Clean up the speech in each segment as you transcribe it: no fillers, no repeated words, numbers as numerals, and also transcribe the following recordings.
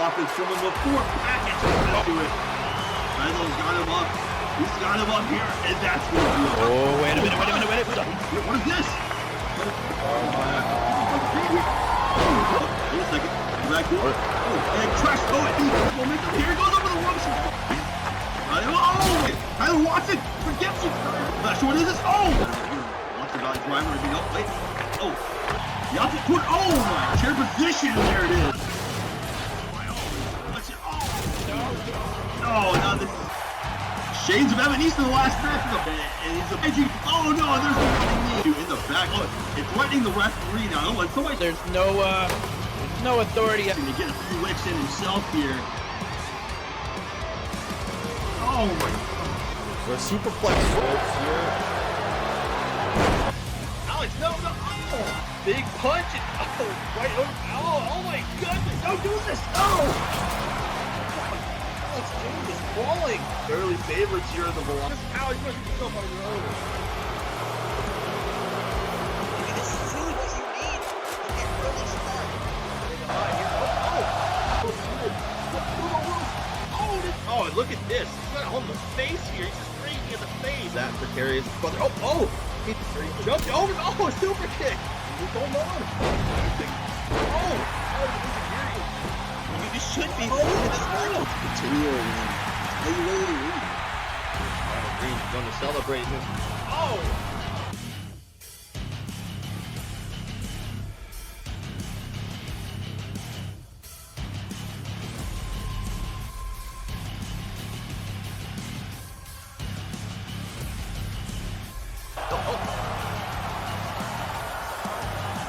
off with someone before package to it. Riddle's got him up. He's got him up here, and that's what he does. Oh, wait a minute. What is this? Wait a second. Back door. And crash. Oh, momentum. Here goes over the ropes. Tyler Watson forgets it. Not sure what is this. Oh! Watson got his driver. Wait. Oh. Yahtzee put. Oh my. Chair position. There it is. Oh, now this is Shades of Evan East in the last match of the and he's a edgy. Oh no, there's nothing in the back. Oh, it's threatening the referee now. Oh, somebody. There's no authority. He's gonna get a few licks in himself here. Oh my. So superplex rolls here. Alex, no. Oh, big punch. Oh, right over. Oh my goodness. Don't do this. Oh. Alex James is falling. Early favorites here in the block. Alex, you must be yourself on your own. Maybe this is really what you need to get really smart. Oh, and look at this. He's got it on the face here. He's just breaking in the face. That precarious brother. Oh! He jumped over. Oh, super kick. What's going on? Oh! You should be holding this one. Continue. Greene's going to celebrate him. Oh!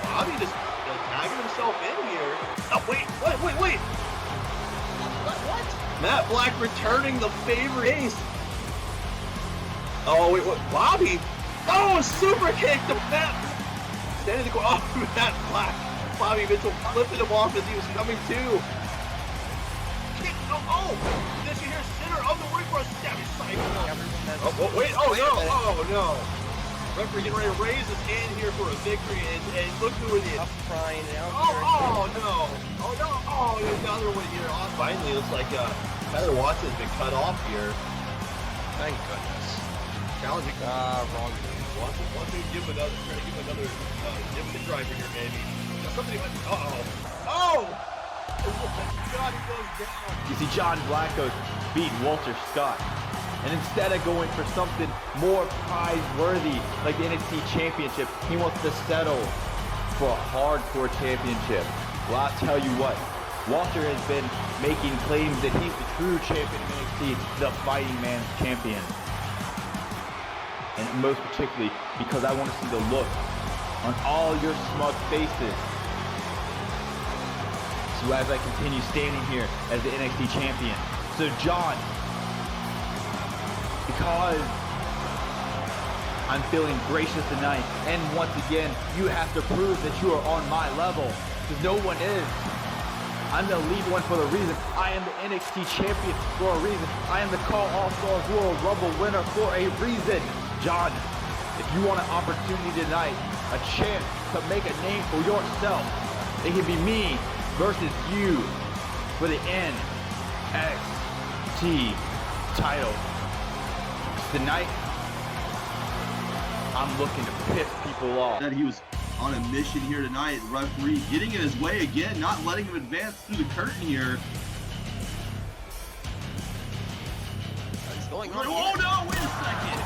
Bobby just tagging himself in here. Oh, wait. What? Matt Black returning the favor ace. Oh, wait, what? Bobby? Oh, super kick to Matt. Standing to go off Matt Black. Bobby Mitchell flipping him off as he was coming to. Kick. Oh. Did you hear center of the ring for a savage side? Oh, wait. Oh, no. Oh, no. Referee getting ready to raise his hand here for a victory, and look who it is. I'm crying now. Oh no. Oh, another one here. Oh, finally, it looks like Tyler Watson's been cut off here. Thank goodness. Challenging. Wrong. Watson to give another, try to give another different driver here, maybe. Somebody went. Oh! God, he goes down. You see John Blackos beat Walter Scott. And instead of going for something more prize-worthy like the NXT Championship, he wants to settle for a hardcore championship. Well, I'll tell you what, Walter has been making claims that he's the true champion of NXT, the fighting man's champion. And most particularly because I want to see the look on all your smug faces. So as I continue standing here as the NXT champion. So John, because I'm feeling gracious tonight, and once again, you have to prove that you are on my level, because no one is. I'm the lead one for the reason. I am the NXT champion for a reason. I am the Call All-Stars Royal Rumble winner for a reason. John, if you want an opportunity tonight, a chance to make a name for yourself, it can be me versus you for the NXT title. Tonight, I'm looking to piss people off. That he was on a mission here tonight. Referee getting in his way again, not letting him advance through the curtain here. What's going on? Oh no! Wait a second.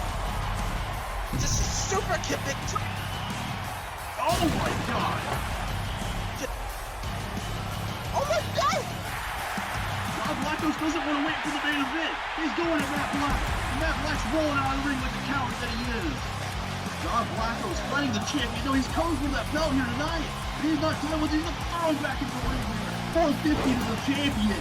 This is super kick victory. Oh my god! Oh my god! Blackos doesn't want to wait for the main event. He's going at Matt Black. Matt Black's rolling out of the ring like a coward that he is. John Blackos fighting the champion. No, he's coming for that belt here tonight. He's not done with it. He's throwing back into the ring here. 450 to the champion.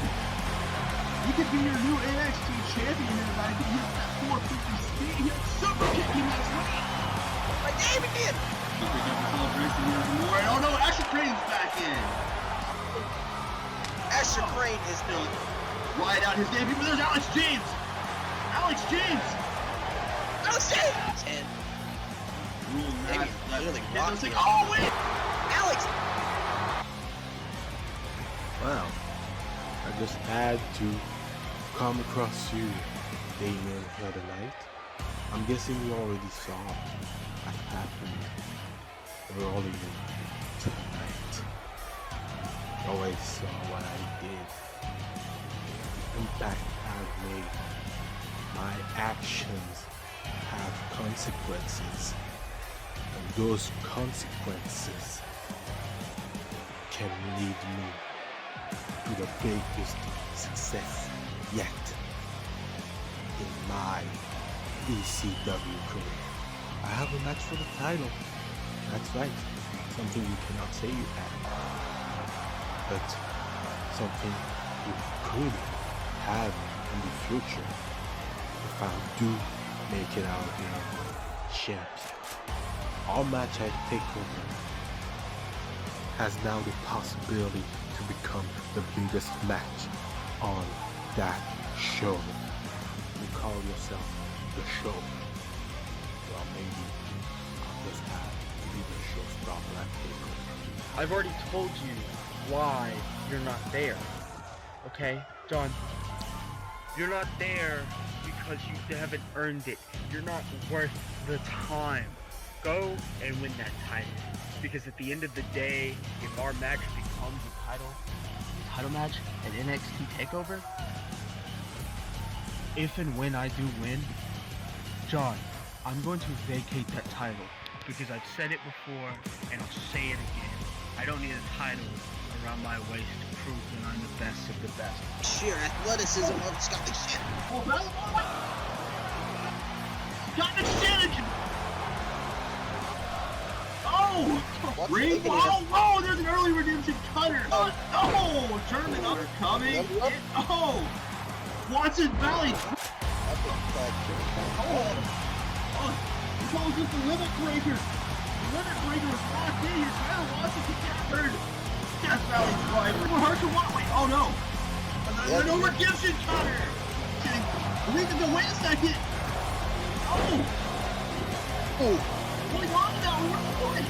He could be your new NXT champion here tonight. He could hit that 450 speed. He had super kick in that ring. My Damien! Super kick for celebration here for more. Oh no, Asher Crane's back in. Asher Crane is the Right out his debut, but there's Alex James! Alex James! And Rule Maybe really rocked him. oh wait! Alex! Wow. I just had to come across you, Damien, the other night. I'm guessing you already saw what happened earlier tonight. You already saw what I did. Impact I've made. My actions have consequences. And those consequences can lead me to the biggest success yet in my ECW career. I have a match for the title. That's right. Something you cannot say you have. But something you could have in the future if I do make it out here champion. Our match at Takeover has now the possibility to become the biggest match on that show. You call yourself the show. Well, maybe I'll just have to be the showstopper at Takeover. I've already told you why you're not there. Okay, John? You're not there because you haven't earned it. You're not worth the time. Go and win that title. Because at the end of the day, if our match becomes a title match at NXT Takeover, if and when I do win, John, I'm going to vacate that title. Because I've said it before, and I'll say it again. I don't need a title around my waist to prove that I'm the best of the best. Sheer athleticism of Scott McShannon. Oh, Valentine! Scott McShannon! Oh! Greene! Oh, there's an early redemption cutter! Oh, German upcoming! Oh! Watson Valley! He calls this the limit breaker! The limit breaker is locked in here! Tyler Watson can get hurt! Death Valley driver! We're hard to watch! Wait, oh no! No redemption cutter! We need to go, wait a second! Oh! What's going on now? What's the point?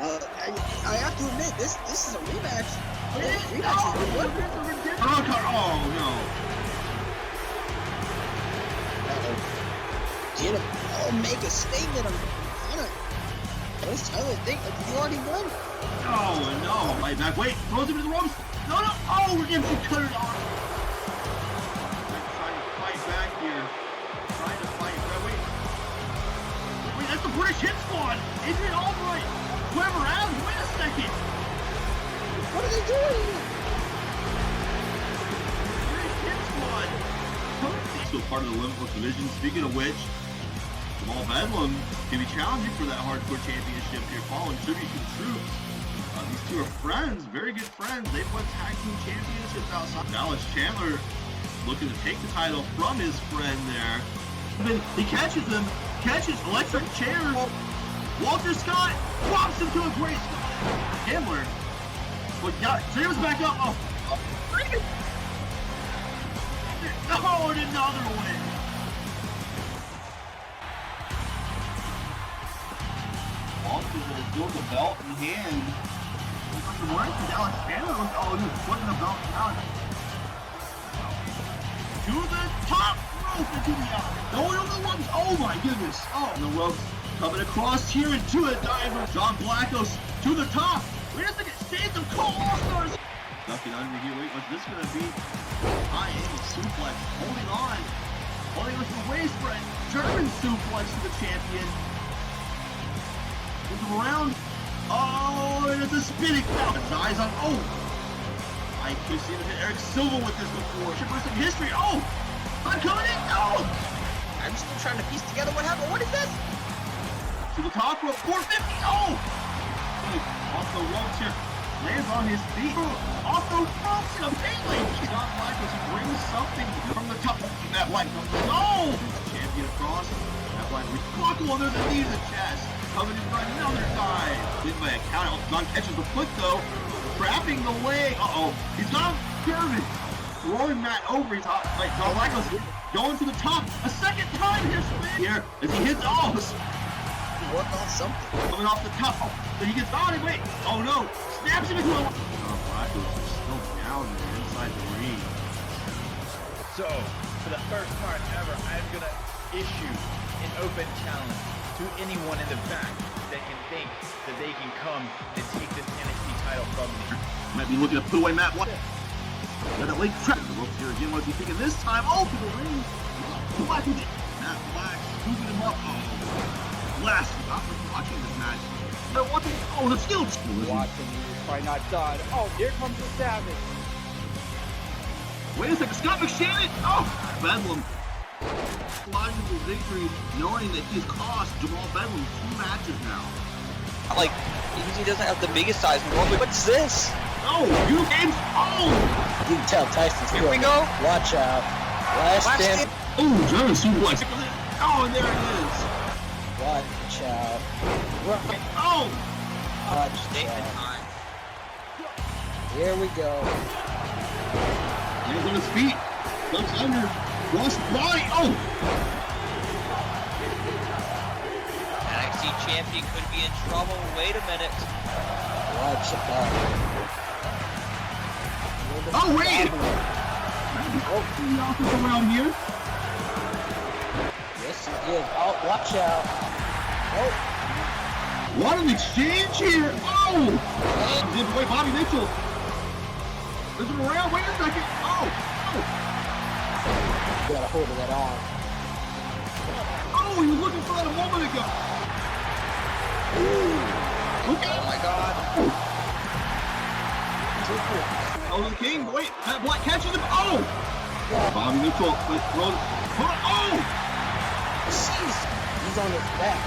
I have to admit, this is a rematch. Oh no! I'll make a statement on Connor. Let's tell it. You already won. Oh no! Right back. Wait! Throws him to the ropes. No! Oh, redemption cutter off. Trying to fight back here. Trying to fight. Wait, that's the British Hit Squad. Adrian Albright. Trevor Adams. Wait a second. What are they doing? British Hit Squad. Still part of the Limitless Division. Speaking of which, Jamal Bedlam can be challenging for that hardcore championship here, following tribute to the troops. These two are friends, very good friends. They've won tag team championships outside. Dallas Chandler looking to take the title from his friend there. He catches him, catches electric chair. Walter Scott drops him to a great spot. Chandler, Trevor back up. Oh, and another win. Walter will still the belt in hand. Dallas Chandler was putting the belt down. To the top rope and to the outside. Going over the ropes. Oh my goodness. Oh, and the ropes coming across here into a diver. John Blackos to the top. Wait a second. Shades of Cole All-Stars. Ducking under here. Wait, what's this going to be? High angle suplex. Holding on. Holding on to the waist spread. German suplex to the champion. Move him around. Oh, and it's a spinning foul. His eyes on. Oh! I could see Eric Silva with this before. Wrestling history. Oh! I'm coming in. Oh! I'm still trying to piece together what happened. What is this? To the top rope. 450. Oh! Off the ropes here. Lands on his feet. Off the ropes in a paintling. John Blackos brings something from the top. Matt White comes. Oh! Champion across. Matt White with buckle under the knee to the chest. Coming in for another dive. Lead by a count out. John catches the foot though. Trapping the leg. Uh-oh. He's got him curving. Throwing Matt over. He's hot. Right, John Blackos going to the top. A second time here. Here as he hits. Oh! Work on something. Coming off the top. Oh, then he gets on it. Wait. Oh no. Snaps him into a. John Blackos is still down. challenger inside the ring. So, for the first time ever, I'm gonna issue an open challenge to anyone in the back that can think that they can come and take this NXT title from me. Might be looking to put away Matt Black. Got that late trap. The ropes here again. What is he thinking this time? Oh, to the ring. Black with it. Matt Black scooping him up. Oh, last. Not watching this match. They're watching. Oh, the steel. Watching you, probably not done. Oh, here comes the Savage. Wait a second. Scott McShannon. Oh, Bedlam. Logical victory, knowing that he's cost Jamal Bedlam 2 matches now. Like, he doesn't have the biggest size in the world, but what's this? Oh, you games. Oh! You can tell Tyson's Here we go. Watch out. Last stand. Oh, German suplex. Oh, and there it is. Watch out. Oh! Watch Statement out. time. Here we go. He's on his feet. Looks under. Cross body. Oh! NXT champion could be in trouble. Wait a minute. Watch out. Oh, wait! Oh, the offense around here. Yes, he did. Oh, watch out. Oh, What an exchange here. Oh! Did away Bobby Mitchell. There's him around. Wait a second. Oh! you got a hold of that arm. Oh, he was looking for that a moment ago. Look out. Oh my God. Oh, the King. Wait, Matt Black catches him. Oh! Bobby Mitchell throws. Oh! Jeez. He's on his back.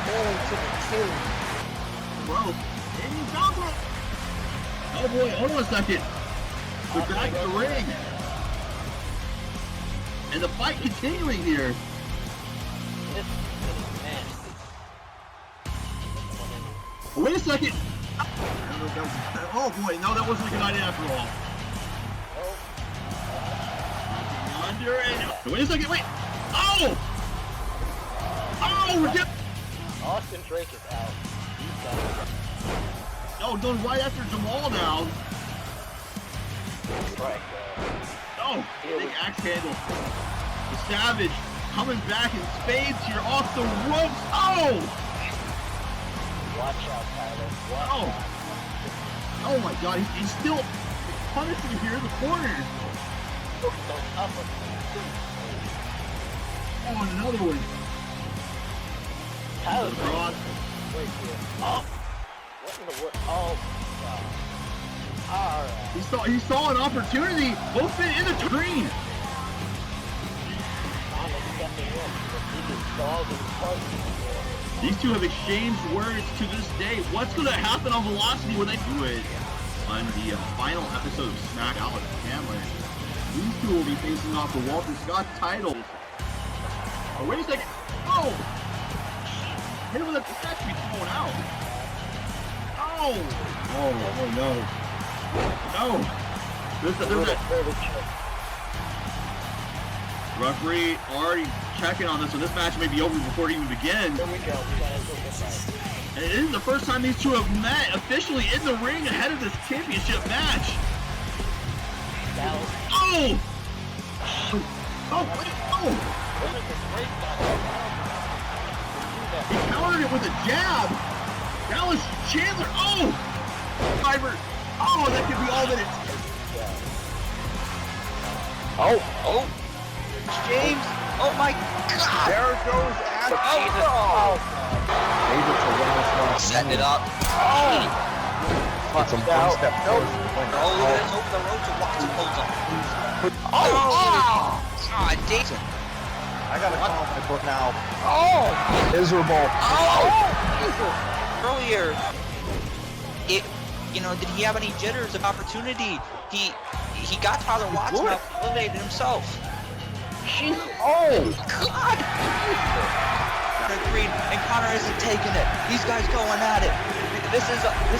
Failing to the king. Bro, and he's down for it. Oh boy, hold on a second. They're back in the ring. And the fight continuing here. Wait a second. Oh boy, no, that wasn't a good idea after all. Under and wait a second, wait. Oh! Oh, we're getting. Austin Drake is out. He's done. Oh, going right after Jamal now. Right. Oh, big axe handle. The Savage coming back in spades here off the ropes. Oh! Watch out, Tyler. Watch Oh! Oh my God, he's still punishing here in the corner. Look at those uppercuts. Oh, and another one. Tyler's Broad. right here. Oh! What in the world? Oh, God. Alright. He saw an opportunity. Both fit in the Greene. These two have exchanged words to this day. What's going to happen on Velocity when they do it? On the final episode of SmackDown with Chandler, these two will be facing off the Walter Scott title. Oh, wait a second. Oh! Hit him with a catch be thrown out. Oh! Oh no. No! There's a referee already checking on this, so this match may be over before it even begins. Here we go. And it is the first time these two have met officially in the ring ahead of this championship match. Oh! Oh, wait, oh! He countered it with a jab. That was Chandler. Oh! Driver. Oh, that could be all that it's. Oh. James. Oh my God. There goes Adam. Setting it up. It's a one step forward. Oh, look at this over the road to Watson holds up. Oh! God, Jason. I got a comic book now. Oh! Miserable. Oh! Earlier, did he have any jitters of opportunity? He got Tyler Watson up, eliminated himself. Oh! God! Greene and Connor isn't taking it. These guys going at it. This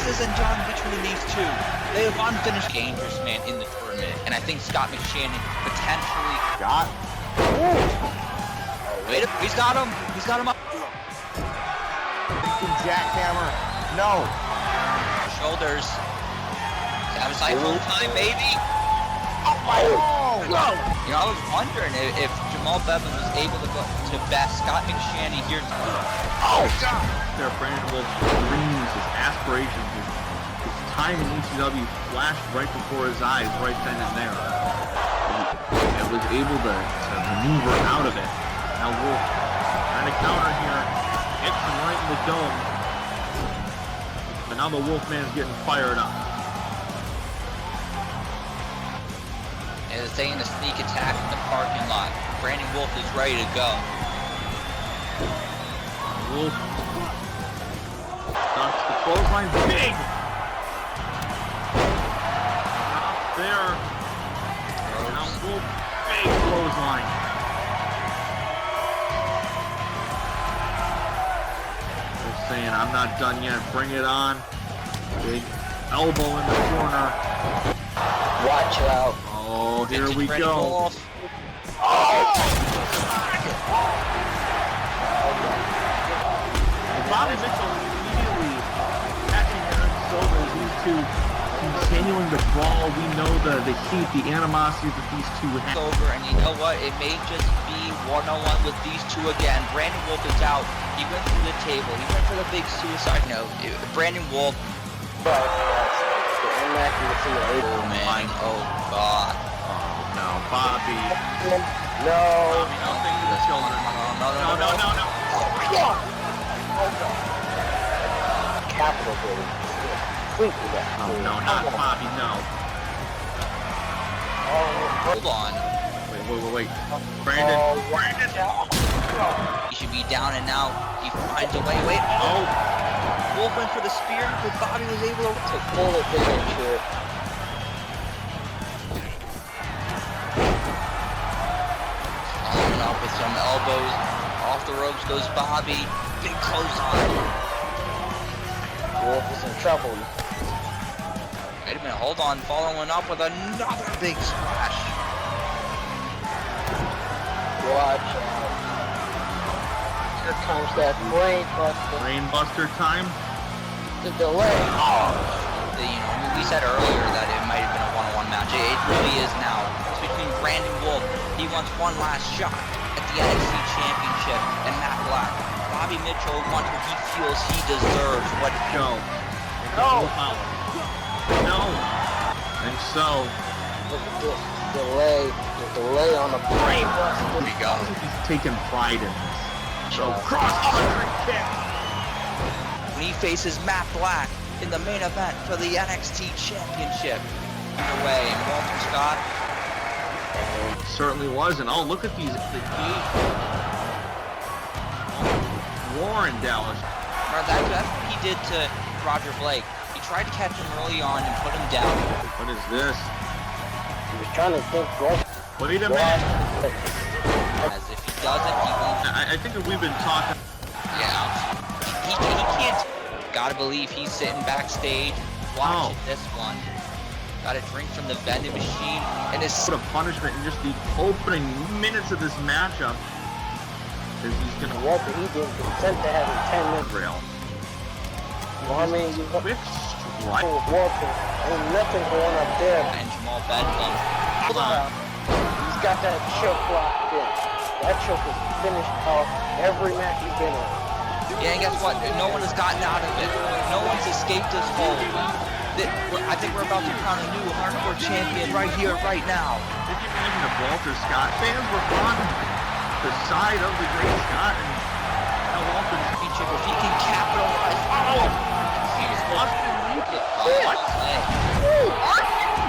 isn't done between these two. They have unfinished dangerous man in the tournament, and I think Scott McShannon potentially Got. Wait, he's got him. He's got him up. Jackhammer. No. Shoulders. Satisfied full time, baby. You know, I was wondering if Jamal Bevan was able to go to best Scott McShannon here. There, Brandon Wolf's dreams, his aspirations, his time in ECW flashed right before his eyes, right then and there. He was able to maneuver out of it. Now Wolf trying to counter here, hits him right in the dome. But now the Wolfman's getting fired up. And it's taking a sneak attack in the parking lot. Brandon Wolf is ready to go. Wolf ducks the clothesline, big! Not there. Now Wolf, big clothesline. Wolf saying, I'm not done yet, bring it on. Big elbow in the corner. Watch out. Oh, here Vintage we Brandon go. Wolf. Bobby Mitchell immediately catching Aaron's shoulders. These two continuing the brawl. We know the heat, the animosity that these two have. Over, and you know what? It may just be one-on-one with these two again. Brandon Wolf is out. He went through the table. He went for the big suicide note. Brandon Wolf. Oh man. Oh god. Oh no, Bobby. No. Bobby, nothing to the children. No. Capital baby. Sleep with that. Oh no, not Bobby, no. Hold on. Wait. Brandon. He should be down and out. He finds a way. Wait. Oh. Wolf went for the spear, but Bobby was able to Pull it here. following up with some elbows. Off the ropes goes Bobby. Big clothesline. Wolf is in trouble. Wait a minute, hold on. Following up with another big splash. Watch out. Here comes that brain buster. Brainbuster time. The delay. We said earlier that it might have been a one-on-one match. It really is now. It's between Brandon Wolf. He wants one last shot at the NXT Championship, and Matt Black. Bobby Mitchell wants what he feels he deserves. What? Go. No. No. And so. Look at this delay. The delay on the brain buster. Here we go. He's taking pride in this. So cross-country kick. When he faces Matt Black in the main event for the NXT Championship. Underway, and Walter Scott. Certainly was, and oh, look at these, the gate. War in Dallas. That's what he did to Roger Blake. He tried to catch him early on and put him down. What is this? He was trying to think right. Wait a minute. As if he doesn't, he won't. I think that we've been talking. Yeah. He can't. Gotta believe he's sitting backstage watching this one. Got a drink from the vending machine and his What a punishment in just the opening minutes of this matchup. Because he's gonna Walter, he didn't consent to having 10 minutes. rail. Well, I mean, you got Quick strike. Walter, ain't nothing going up there. and Jamal Bedlam. Hold on. He's got that choke locked in. That choke is finished off every match he's been on. Yeah, and guess what? No one has gotten out of it. No one's escaped this hold. I think we're about to crown a new hardcore champion right here, right now. Did you imagine if Walter Scott fans were on the side of the great Scott and now Walter's Championship, if he can capitalize. he's lost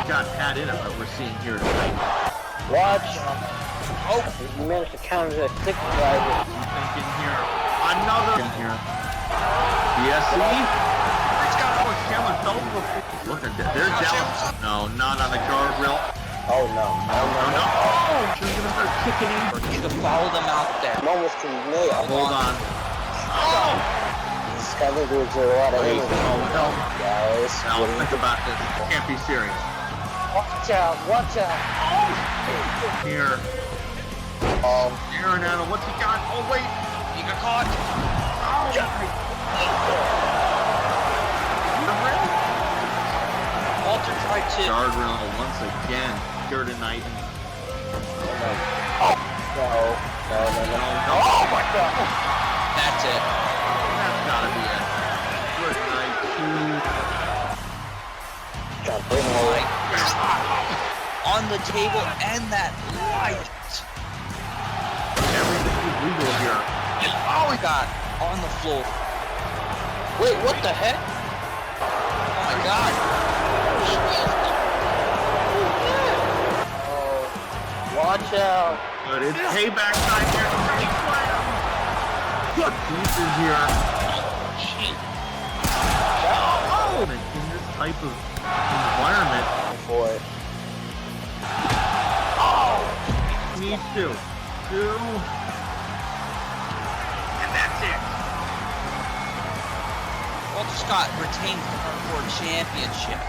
got had in it that we're seeing here tonight. Watch. Oh, he managed to counter that 6 driver. Thinking here. Another in here. BSC. Chandler fell to the floor. Look at that. There's Dallas. No, not on the guardrail. Oh no. No. She's gonna start kicking in. You can follow them out there. Almost to the nail. Hold on. Oh! I think there's a lot of Wait, energy. oh, hell. Guys, Now think about this. Can't be serious. watch out. Here. Aaron Adam, what's he got? Oh wait. He got caught. Walter tried to. Guardrail once again. here tonight. Oh, no. Oh my God. That's it. That's gotta be it. Good night Trying to bring him away. On the table and that light. Everything is legal here. Oh my God. On the floor. Wait, what the heck? Oh my God. Oh, watch out. But it's payback time here. Good pieces here. Oh, in this type of environment. Boy. Needs to. And that's it. Walter Scott retains the Hardcore Championship.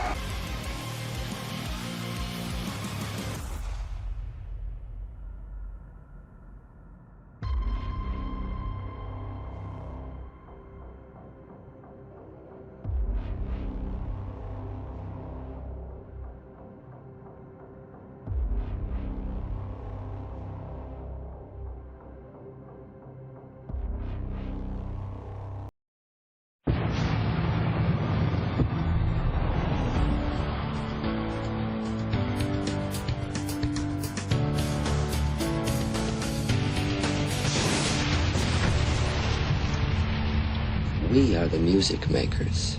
We are the music makers,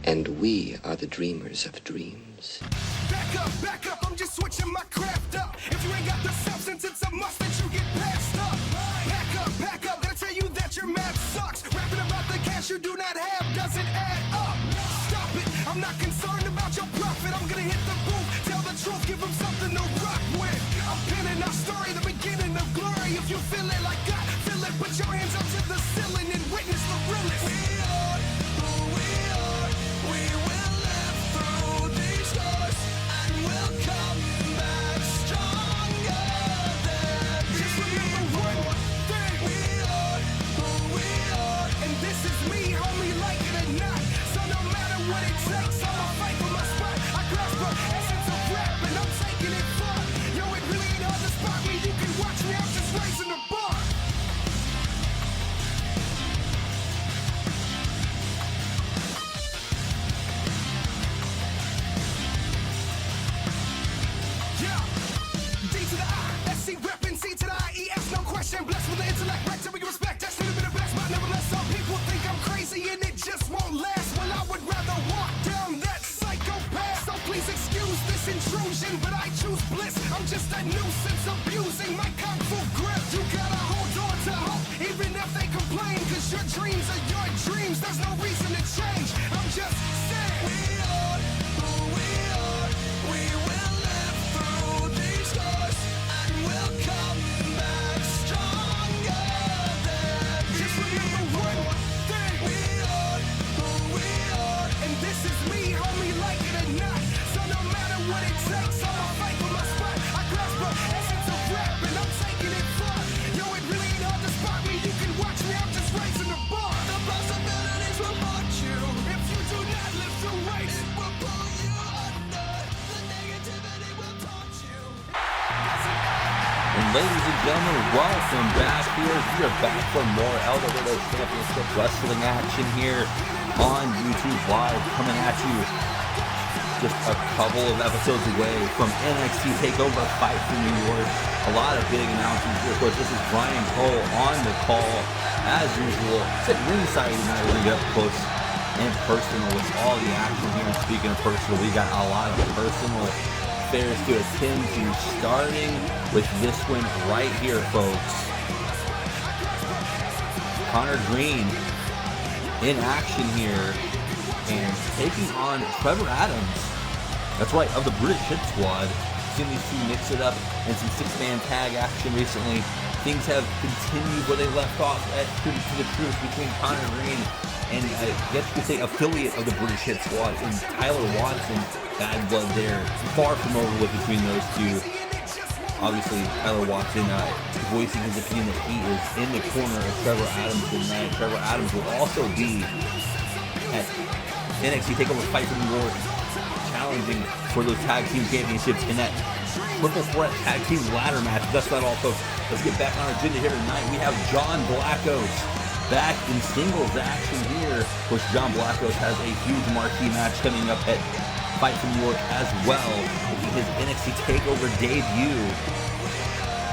and we are the dreamers of dreams. Back up, I'm just switching my craft up. If you ain't got the substance, it's a must that you get passed up. Back up, gotta tell you that your math sucks. Rapping about the cash you do not have doesn't add up. Stop it, I'm not concerned about your profit. I'm gonna hit the booth, tell the truth, give them something to rock with. I'm pinning our story, the beginning of glory. If you feel it like I feel it, put your hands up to the ceiling and witness the realest. We are who we are, we will live through these doors, and we'll come back stronger than just remember one thing. We are who we are, and this is me, homie, like it or not. So no matter what it takes, I'ma fight for my spot. I grasp the essence of rap, and I'm taking it far. Yo, it really ain't hard to spot me. You can watch me, I'm just raising the bar. Yeah, D to the I, SC reppin', C to the IES, no question. Blessed with the intellect, right to be respect. That's never been the best, but nevertheless, some people think I'm crazy and it just won't last. Well, I would rather walk down that psychopath. So please excuse this intrusion, but I choose bliss. I'm just a nuisance abusing my kung fu grip. You gotta hold on to hope, even if they complain, cause your dreams are your dreams. There's no reason to change. I'm just saying. We are who we are. We will live through these doors, and we'll come back stronger than just remember one thing. We are who we are, and this is me, homie, like it or not. So no matter what it takes, I'ma fight for my spot. I grasp the essence of rap, and I'm taking it far. Yo, it really ain't hard to spot me. You can watch me, I'm just raising the bar. The possibilities will haunt you if you do not live to race. It will pull you under. The negativity will taunt you. And ladies and gentlemen, welcome back here. We are back for more Eldorado Championship Wrestling action here on YouTube Live, coming at you just a couple of episodes away from NXT Takeover Fight for New York. A lot of big announcements here. Of course, this is Brian Cole on the call, as usual. Sit ringside tonight. We're going to get up close and personal with all the action here. And speaking of personal, we got a lot of personal affairs to attend to, starting with this one right here, folks. Greene in action here and taking on Trevor Adams. That's right, of the British Hit Squad. Seen these two mix it up in some six-man tag action recently. Things have continued where they left off to the truce between Greene and I guess you could say affiliate of the British Hit Squad in Tyler Watson. Bad blood there. Far from over with between those two. Obviously, Tyler Watson voicing his opinion that he is in the corner of Trevor Adams tonight. Trevor Adams will also be at NXT TakeOver Fight for New York challenging for those tag team championships in that triple threat tag team ladder match. That's not all, folks. Let's get back on our agenda here tonight. We have John Blackos back in singles action here. Of course, John Blackos has a huge marquee match coming up at Fight for New York as well, making his NXT Takeover debut.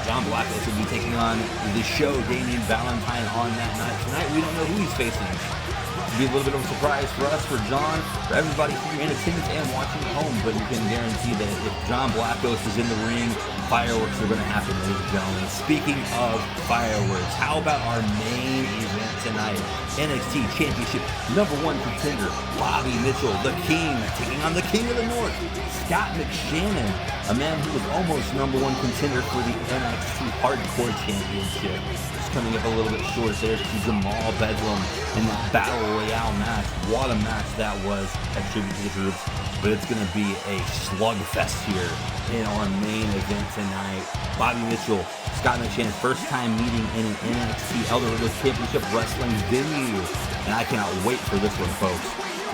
John Blackos will be taking on the show Damien Valentine on that night. Tonight, we don't know who he's facing. It'll be a little bit of a surprise for us, for John, for everybody here in attendance and watching at home, but you can guarantee that if John Blackos is in the ring, fireworks are going to happen, ladies and gentlemen. Speaking of fireworks, how about our main event tonight? NXT Championship #1 contender, Bobby Mitchell, the King, taking on the King of the North, Scott McShannon, a man who was almost #1 contender for the NXT Hardcore Championship. Just coming up a little bit short there to Jamal Bedlam in that Battle Royale match. What a match that was at Tribute to the Troops. But it's going to be a slugfest here in our main event tonight. Bobby Mitchell, Scott McShannon, first time meeting in an NXT Eldorado Championship Wrestling venue. And I cannot wait for this one, folks.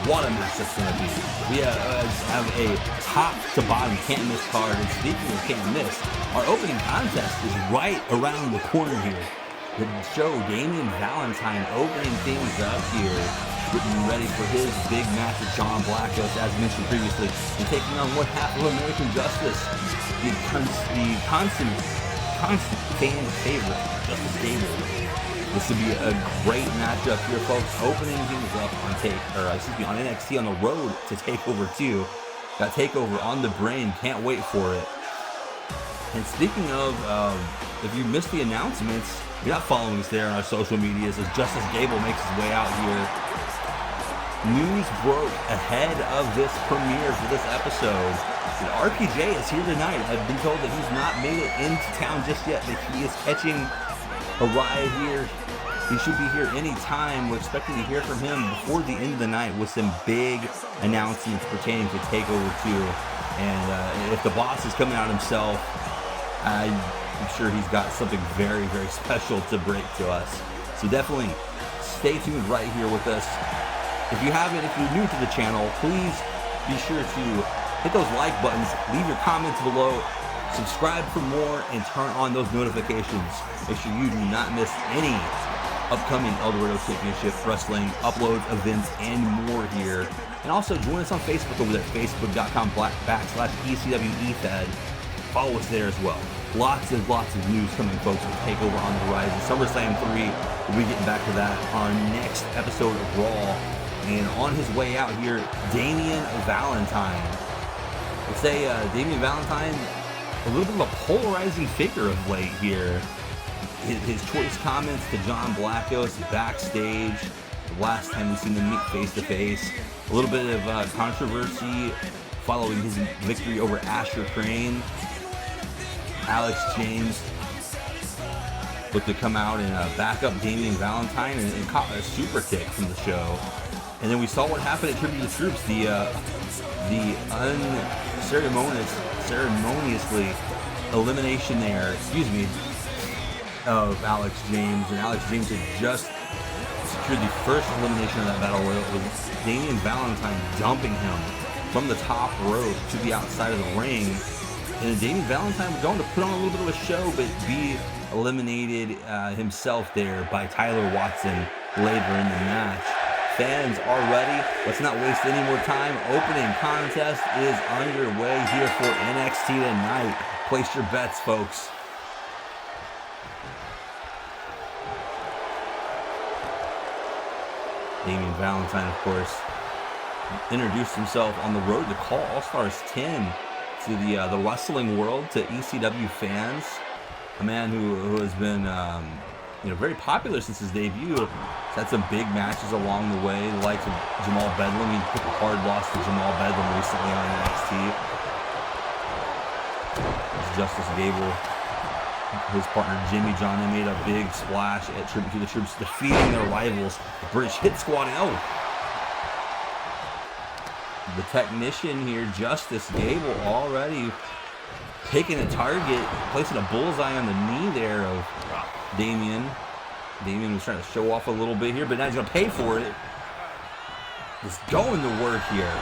What a match that's going to be. We have a top to bottom can't miss card. And speaking of can't miss, our opening contest is right around the corner here. The show Damien Valentine opening things up here, getting ready for his big match with John Blackos, as mentioned previously, and taking on one half of American Justice, the constant fan favorite, Justice Gable. This would be a great matchup here, folks. Opening things up on NXT on the road to Takeover 2. Got Takeover on the brain. Can't wait for it. And speaking of, if you missed the announcements, you're not following us there on our social medias as Justice Gable makes his way out here. News broke ahead of this premiere for this episode. And RPJ is here tonight. I've been told that he's not made it into town just yet, but he is catching a ride here. He should be here any time. We're expecting to hear from him before the end of the night with some big announcements pertaining to Takeover 2. And if the boss is coming out himself, I'm sure he's got something very, very special to break to us. So definitely stay tuned right here with us. If you're new to the channel, please be sure to hit those like buttons, leave your comments below, subscribe for more, and turn on those notifications. Make sure you do not miss any upcoming Eldorado Championship Wrestling uploads, events, and more here. And also join us on Facebook over there, facebook.com/ECWEFed. Follow us there as well. Lots and lots of news coming, folks, with Takeover on the horizon. SummerSlam 3, we'll be getting back to that on our next episode of Brawl. And on his way out here, Damien Valentine. I'd say Damien Valentine, a little bit of a polarizing figure of late here. His choice comments to John Blackos backstage, the last time we've seen them meet face-to-face. A little bit of controversy following his victory over Asher Crane. Alex James looked to come out and back up Damien Valentine and caught a super kick from the show. And then we saw what happened at Tribute to the Troops, the unceremoniously elimination there, of Alex James. And Alex James had just secured the first elimination of that battle royal. It was Damien Valentine dumping him from the top rope to the outside of the ring. And Damien Valentine was going to put on a little bit of a show, but be eliminated himself there by Tyler Watson later in the match. Fans are ready. Let's not waste any more time. Opening contest is underway here for NXT tonight. Place your bets, folks. Damien Valentine, of course, introduced himself on the road to Call All-Stars 10 to the wrestling world, to ECW fans. A man who has been very popular since his debut. He's had some big matches along the way, the likes of Jamal Bedlam. He took a hard loss to Jamal Bedlam recently on NXT. Justice Gable, his partner Jimmy John, they made a big splash at Tribute to the Troops, defeating their rivals, the British Hit Squad. The technician here, Justice Gable, already picking a target, placing a bullseye on the knee there of Damien. Damien was trying to show off a little bit here, but now he's going to pay for it. He's going to work here.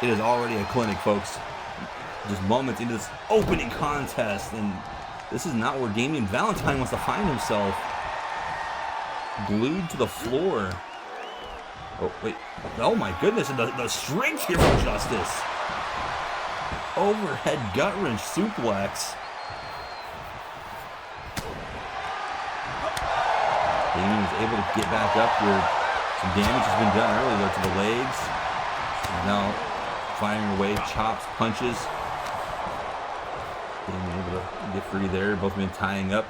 it is already a clinic, folks. Just moments into this opening contest, and this is not where Damien Valentine wants to find himself. Glued to the floor. Oh, wait. Oh, my goodness. And the strength here from Justice. Overhead gut-wrench suplex. Damien is able to get back up here. Some damage has been done earlier to the legs. She's now firing away chops, punches. Damien able to get free there. Both men tying up.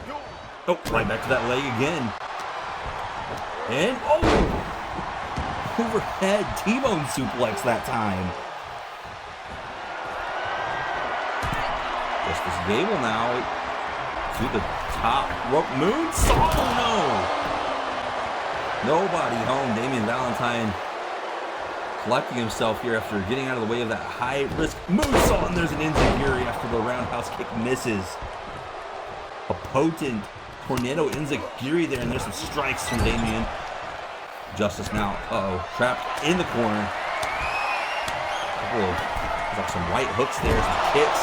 Oh, right back to that leg again. And, oh! Overhead T-bone suplex that time. Justice Gable now to the top rope. Moonsault! Oh, no! Nobody home. Damien Valentine collecting himself here after getting out of the way of that high-risk moonsault. And there's an enziguri after the roundhouse kick misses. A potent tornado enziguri there, and there's some strikes from Damien. Justice now, trapped in the corner. There's like some right hooks there, some kicks.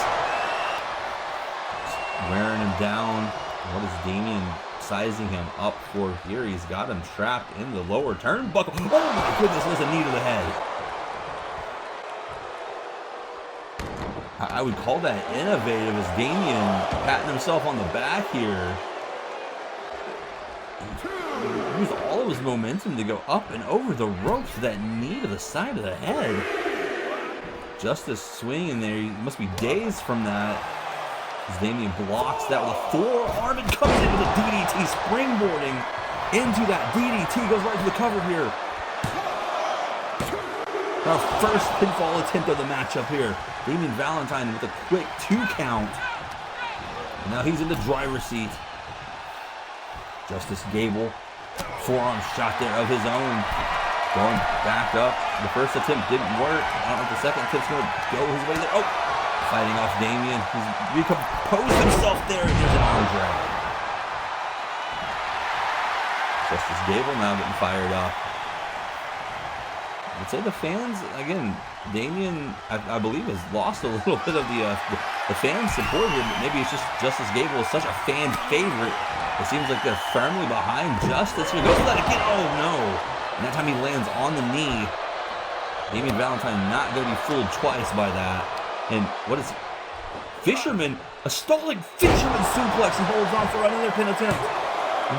Just wearing him down. What is Damien sizing him up for here? He's got him trapped in the lower turnbuckle. Oh my goodness, there's a knee to the head. I would call that innovative as Damien patting himself on the back here. He used all of his momentum to go up and over the ropes to that knee to the side of the head. Justice swinging there. He must be dazed from that. As Damien blocks that with a forearm and comes in with a DDT, springboarding into that DDT. Goes right to the cover here. Our first pinfall attempt of the matchup here. Damien Valentine with a quick 2 count. And now he's in the driver's seat. Justice Gable, forearm shot there of his own. Going back up. The first attempt didn't work. I don't know if the second attempt's going to go his way there. Oh, fighting off Damien. He's recomposed himself there, and there's an arm drag. Justice Gable now getting fired up. I'd say the fans, again, Damien, I believe, has lost a little bit of the fan support here. Maybe it's just Justice Gable is such a fan favorite. It seems like they're firmly behind Justice. Here goes for that again. Oh no! And that time he lands on the knee. Damien Valentine not going to be fooled twice by that. And what is Fisherman? A stalling Fisherman suplex and holds on for another pin attempt.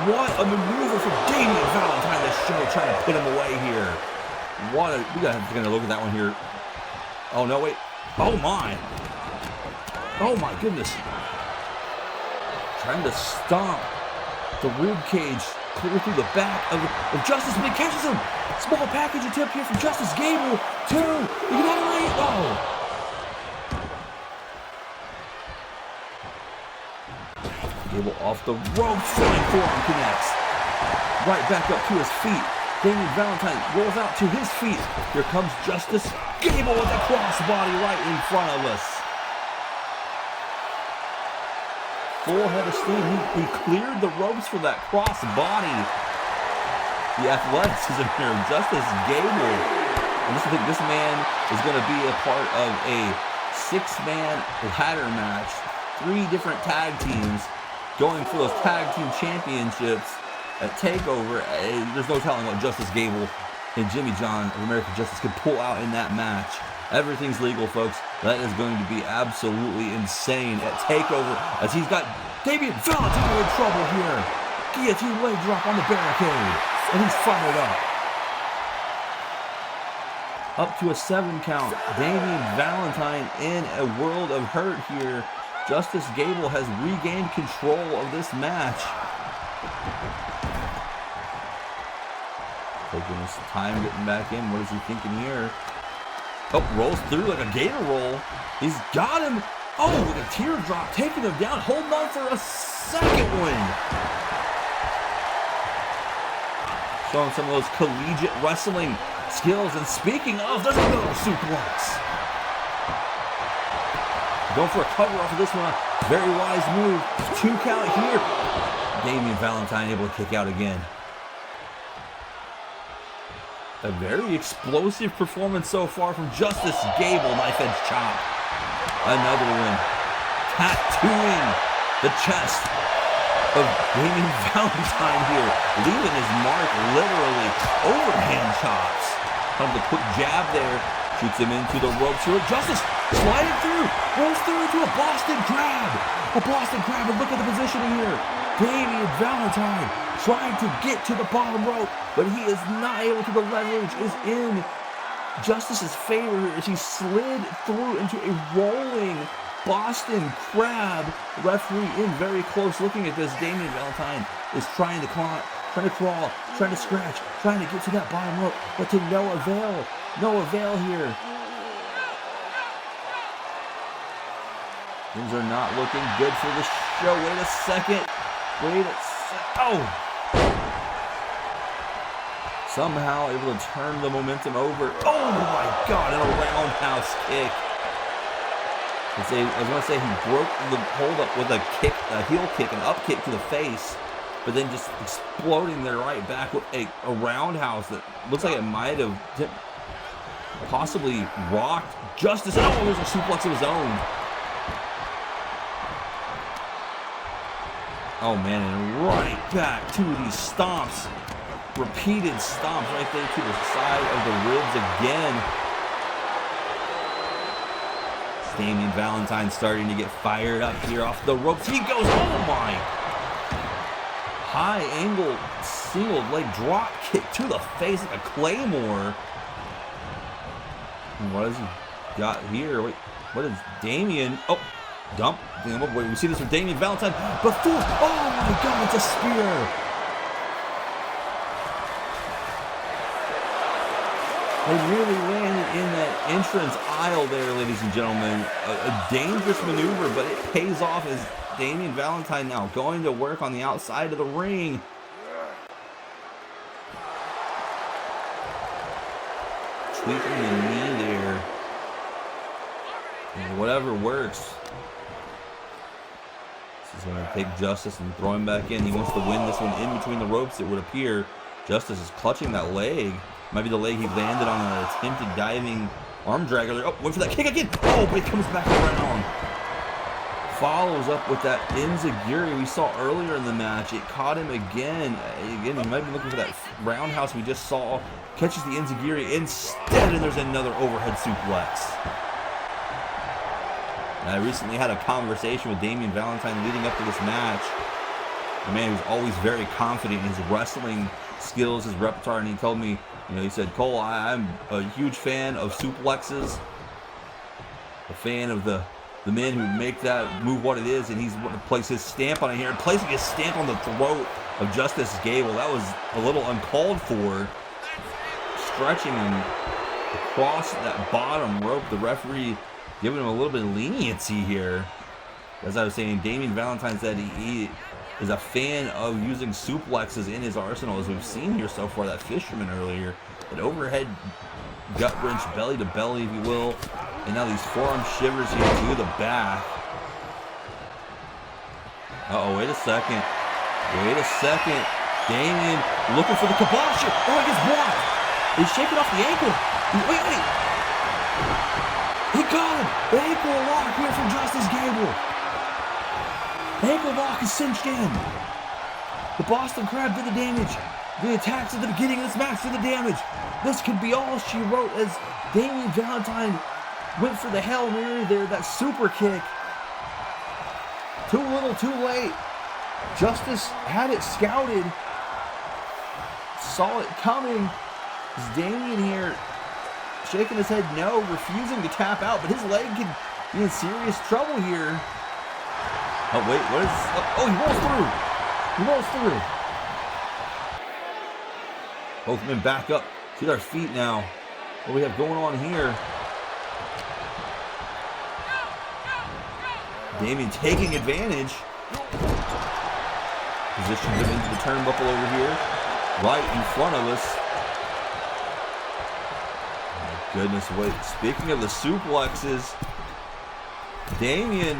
What a maneuver for Damien Valentine to show, trying to put him away here. We got to look at that one here. Oh no, wait. Oh my. Oh my goodness. Trying to stomp the rib cage clear through the back of Justice, but he catches him. Small package attempt here from Justice Gable. 2. You can elevate. Oh. Gable off the ropes. Flying forearm connects. Right back up to his feet. Damien Valentine rolls out to his feet. Here comes Justice Gable with a crossbody right in front of us. Full head of steam. He cleared the ropes for that crossbody. The athleticism here of Justice Gable. And I think this man is going to be a part of a 6-man ladder match. 3 different tag teams going for those tag team championships at Takeover. There's no telling what Justice Gable and Jimmy John of American Justice could pull out in that match. Everything's legal, folks. That is going to be absolutely insane at Takeover, as he's got Damien Valentine in trouble here. Guillotine leg drop on the barricade, and he's fired up. Up to a 7 count. Damien Valentine in a world of hurt here. Justice Gable has regained control of this match. Taking his time getting back in. What is he thinking here? Oh, rolls through like a gator roll. He's got him. Oh, with a teardrop, taking him down, holding on for a second win. Showing some of those collegiate wrestling skills. And speaking of, there's another suplex. Going for a cover off of this one. Very wise move. 2 count here. Damien Valentine able to kick out again. A very explosive performance so far from Justice. Gable, knife edge chop. Another one. Tattooing the chest of Damien Valentine here. Leaving his mark, literally. Overhand chops. Comes a quick jab there. Shoots him into the ropes here. Justice sliding through. Rolls through into a Boston Crab. A Boston Crab. And look at the positioning here. Damien Valentine trying to get to the bottom rope, but he is not able to. The leverage is in Justice's favor as he slid through into a rolling Boston Crab. Referee in very close looking at this. Damien Valentine is trying to crawl, trying to scratch, trying to get to that bottom rope, but to no avail. No avail here. Things are not looking good for the show. Wait a second. Oh! Somehow able to turn the momentum over. Oh my God, and a roundhouse kick. I was going to say he broke the hold up with a kick, a heel kick, an up kick to the face, but then just exploding there right back with a roundhouse that looks like it might have possibly rocked Justice. Oh, there's a suplex of his own. Oh man, and right back to these stomps. Repeated stomps right there to the side of the ribs again. Damien Valentine starting to get fired up here off the ropes. He goes, oh my! High angle single leg drop kick to the face like a claymore. And what has he got here? Wait, what is Damien? Oh! Dump. Wait, we see this with Damien Valentine before. Oh my God, it's a spear. They really landed in that entrance aisle there, ladies and gentlemen. A dangerous maneuver, but it pays off as Damien Valentine now going to work on the outside of the ring. Tweaking the knee there. And whatever works. He's going to take Justice and throw him back in. He wants to win this one in between the ropes, it would appear. Justice is clutching that leg. Might be the leg he landed on an attempted diving arm dragger there. Oh, went for that kick again. Oh, but he comes back around. Follows up with that enziguri we saw earlier in the match. It caught him again. Again, he might be looking for that roundhouse we just saw. Catches the enziguri instead, and there's another overhead suplex. I recently had a conversation with Damien Valentine leading up to this match. A man who's always very confident in his wrestling skills, his repertoire, and he told me, you know, he said, Cole, I'm a huge fan of suplexes, a fan of the men who make that move what it is, and he's going to place his stamp on it here, and placing his stamp on the throat of Justice Gable. That was a little uncalled for. Stretching him across that bottom rope, the referee giving him a little bit of leniency here. As I was saying, Damien Valentine said he is a fan of using suplexes in his arsenal, as we've seen here so far. That fisherman earlier, that overhead gut wrench, belly to belly, if you will, and now these forearm shivers here to the back. Uh-oh, wait a second. Wait a second. Damien looking for the kibosh. Oh, he gets blocked. He's shaking off the ankle. Wait. He got him! The ankle lock here from Justice Gable. The ankle lock is cinched in. The Boston Crab did the damage. The attacks at the beginning of this match did the damage. This could be all she wrote as Damien Valentine went for the Hail Mary there, that super kick. Too little, too late. Justice had it scouted. Saw it coming. As Damien here shaking his head no, refusing to tap out, but his leg could be in serious trouble here. Oh wait, what is, oh, he rolls through. He rolls through. Both men back up to their feet now. What do we have going on here? Damien taking advantage. Positions him into the turnbuckle over here, right in front of us. Goodness, wait. Speaking of the suplexes, Damien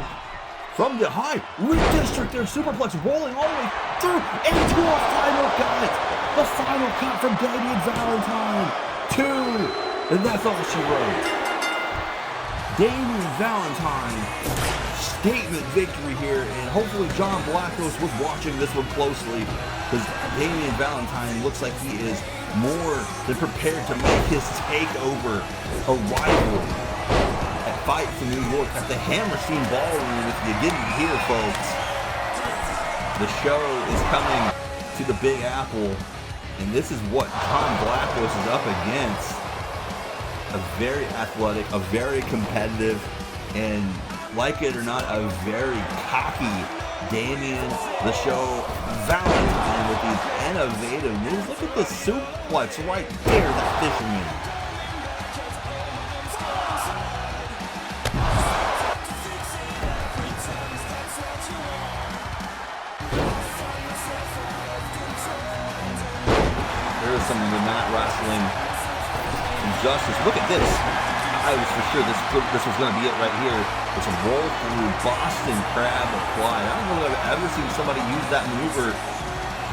from the high rib district there, superplex rolling all the way through into a final cut. The final cut from Damien Valentine. 2, and that's all she wrote. Damien Valentine, statement victory here, and hopefully John Blackos was watching this one closely, because Damien Valentine looks like he is more than prepared to make his takeover arrival at Fight for New York at the Hammerstein Ballroom. If you didn't hear, folks, the show is coming to the Big Apple, and this is what John Blackos is up against. A very athletic, a very competitive, and like it or not, a very cocky Damien the Show Valentine with these innovative moves. Look at the suplex right there, that fisherman. There's some of the mat wrestling injustice. Look at this. I was for sure this was going to be it right here. It's a roll through Boston Crab applied. I don't know if I've ever seen somebody use that maneuver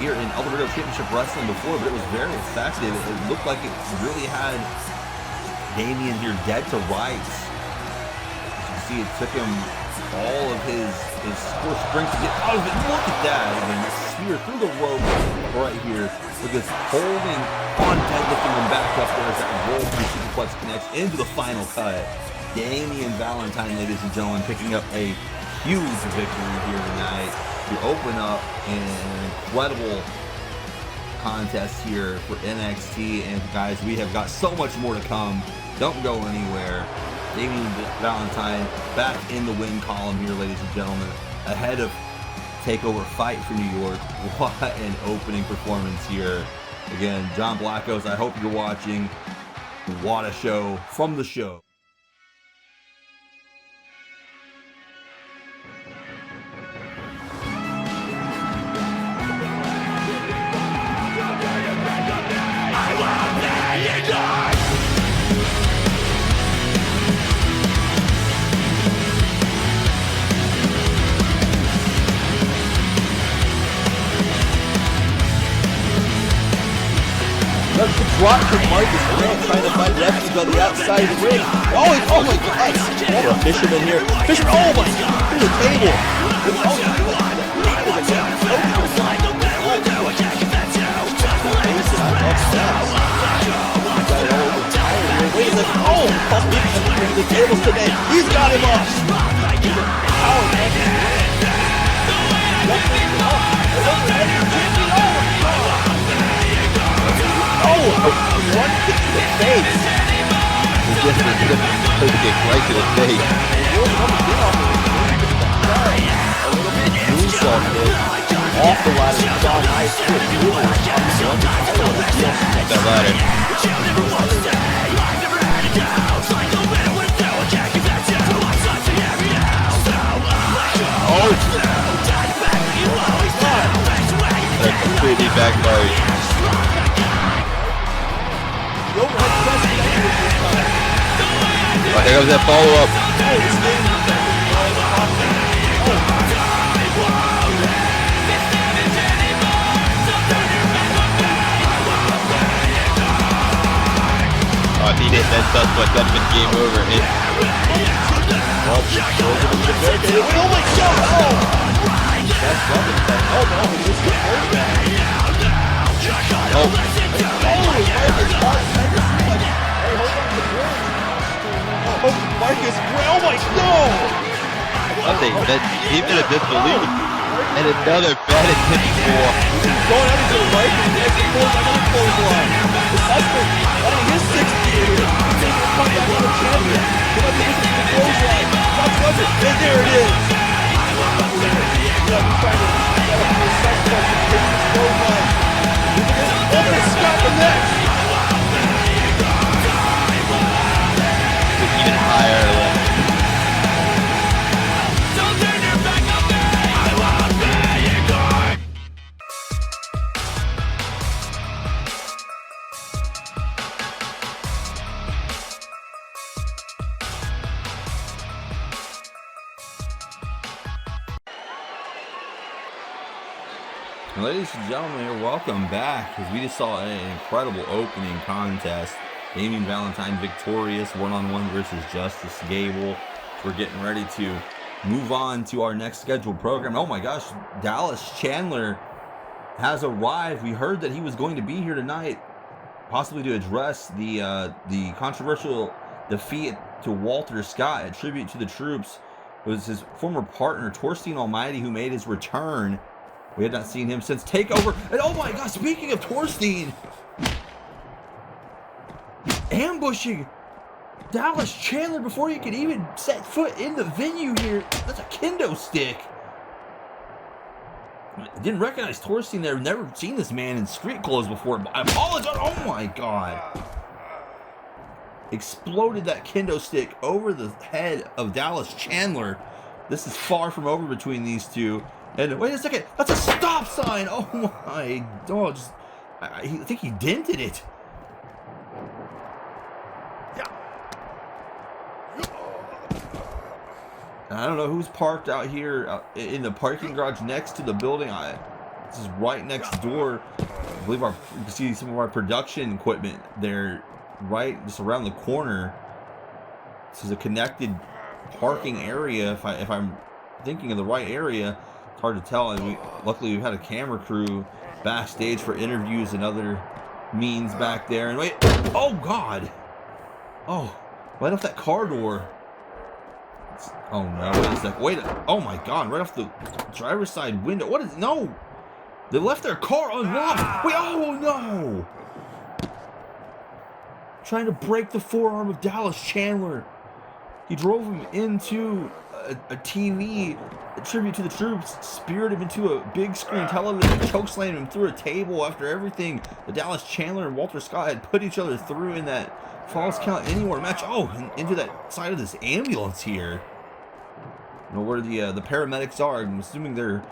here in Eldorado Championship Wrestling before, but it was very effective. It looked like it really had Damien here dead to rights. As you can see, it took him all of his core strength to get out of it. Look at that. Again, the spear through the rope right here. Look at this, holding on, deadlifting him back up there as that roll through superplex connects into the final cut. Damien Valentine, ladies and gentlemen, picking up a huge victory here tonight to open up an incredible contest here for NXT. And guys, we have got so much more to come. Don't go anywhere. Damien Valentine back in the win column here, ladies and gentlemen, ahead of Takeover Fight for New York. What an opening performance here. Again, John Blackos, I hope you're watching. What a show from the show. That's the drop from Marcus Grant trying to find refuge on the outside of the ring. Oh my God! Oh, a fisherman here. Fisherman, oh my God! Through the table. Wait a second. Oh, the tables today. He's got him off. One kick to the face. Just a kick right to the face. Moonsault hit off the ladder. Saw nice quick. That ladder. Oh! That's completely backfired. Oh, here comes that follow-up. Oh, if he didn't, then Suspect, that'd been game over. Oh my God! Oh! That's rubbing that. Oh no, he just got hurt back. Oh! Oh, Marcus, oh my God! I think that even a disbelief and another bad intention for going out into the right and next pulls another clothesline. The Suspect running his 60 here. He's taking a comeback on the champion. He might be looking for the clothesline. That's under, and there it is. He's trying to set up the Suspect to take this clothesline. Oh, but it's got the neck. even higher level. Ladies and gentlemen, welcome back, because we just saw an incredible opening contest Damien Valentine victorious, one-on-one versus Justice Gable. We're getting ready to move on to our next scheduled program. Oh my gosh, Dallas Chandler has arrived. We heard that he was going to be here tonight, possibly to address the controversial defeat to Walter Scott at Tribute to the Troops. It was his former partner, Torstein Almighty, who made his return. We had not seen him since Takeover. And oh my God, speaking of Torstein, ambushing Dallas Chandler before he could even set foot in the venue here. That's a kendo stick. I didn't recognize Torstein there. Never seen this man in street clothes before. I apologize. Oh my God. Exploded that kendo stick over the head of Dallas Chandler. This is far from over between these two. And wait a second. That's a stop sign. Oh my. Oh, I think he dented it. I don't know who's parked out here in the parking garage next to the building. This is right next door. I believe you can see some of our production equipment there, right just around the corner. This is a connected parking area. If I'm thinking of the right area, it's hard to tell. And luckily we've had a camera crew backstage for interviews and other means back there. And wait, oh God, oh, right off that car door. Oh no, wait a sec. Wait, oh my God, right off the driver's side window. What is, no! They left their car unlocked! Wait, oh no! Trying to break the forearm of Dallas Chandler. He drove him into a TV, a tribute to the troops, speared him into a big screen television, chokeslammed him through a table after everything the Dallas Chandler and Walter Scott had put each other through in that Falls Count Anywhere match. Oh, and into that side of this ambulance here. I don't know where the paramedics are. I'm assuming they're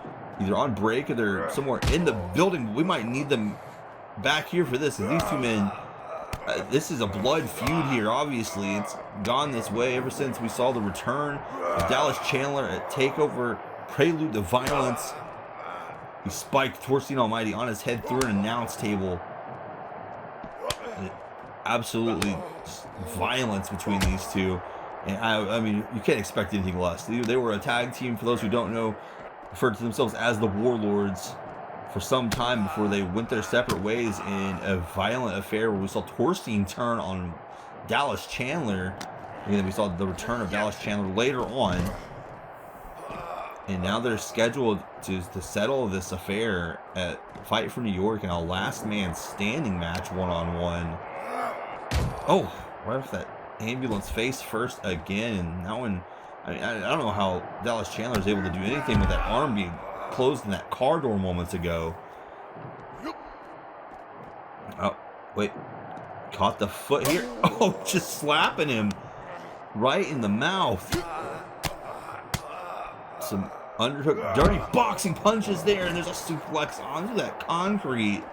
either on break or they're somewhere in the building. We might need them back here for this. And these two men, this is a blood feud here. Obviously, it's gone this way ever since we saw the return of Dallas Chandler at Takeover, prelude to violence. He spiked Torstein Almighty on his head through an announce table. Absolutely violence between these two, and I mean, you can't expect anything less. They were a tag team, for those who don't know, referred to themselves as the Warlords for some time before they went their separate ways in a violent affair where we saw Torstein turn on Dallas Chandler, and then we saw the return of Dallas Chandler later on, and now they're scheduled to settle this affair at Fight for New York in a last man standing match, one-on-one. Oh, right off that ambulance face first again, and that one, I mean, I don't know how Dallas Chandler is able to do anything with that arm being closed in that car door moments ago. Oh, wait, caught the foot here. Oh, just slapping him right in the mouth. Some underhook, dirty boxing punches there, and there's a suplex onto that concrete.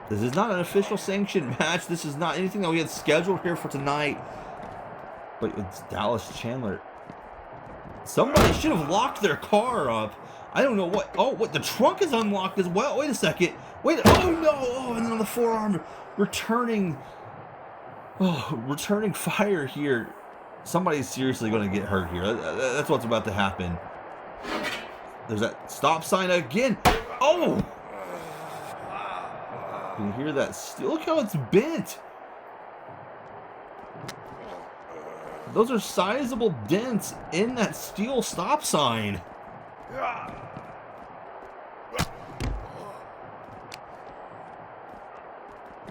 This is not an official sanctioned match. This is not anything that we had scheduled here for tonight. But it's Dallas Chandler. Somebody should have locked their car up. I don't know what. Oh, what? The trunk is unlocked as well. Wait a second. Wait. Oh no. Oh, and then on the forearm, returning. Oh, returning fire here. Somebody's seriously going to get hurt here. That's what's about to happen. There's that stop sign again. Oh. You can hear that still. Look how it's bent. Those are sizable dents in that steel stop sign. I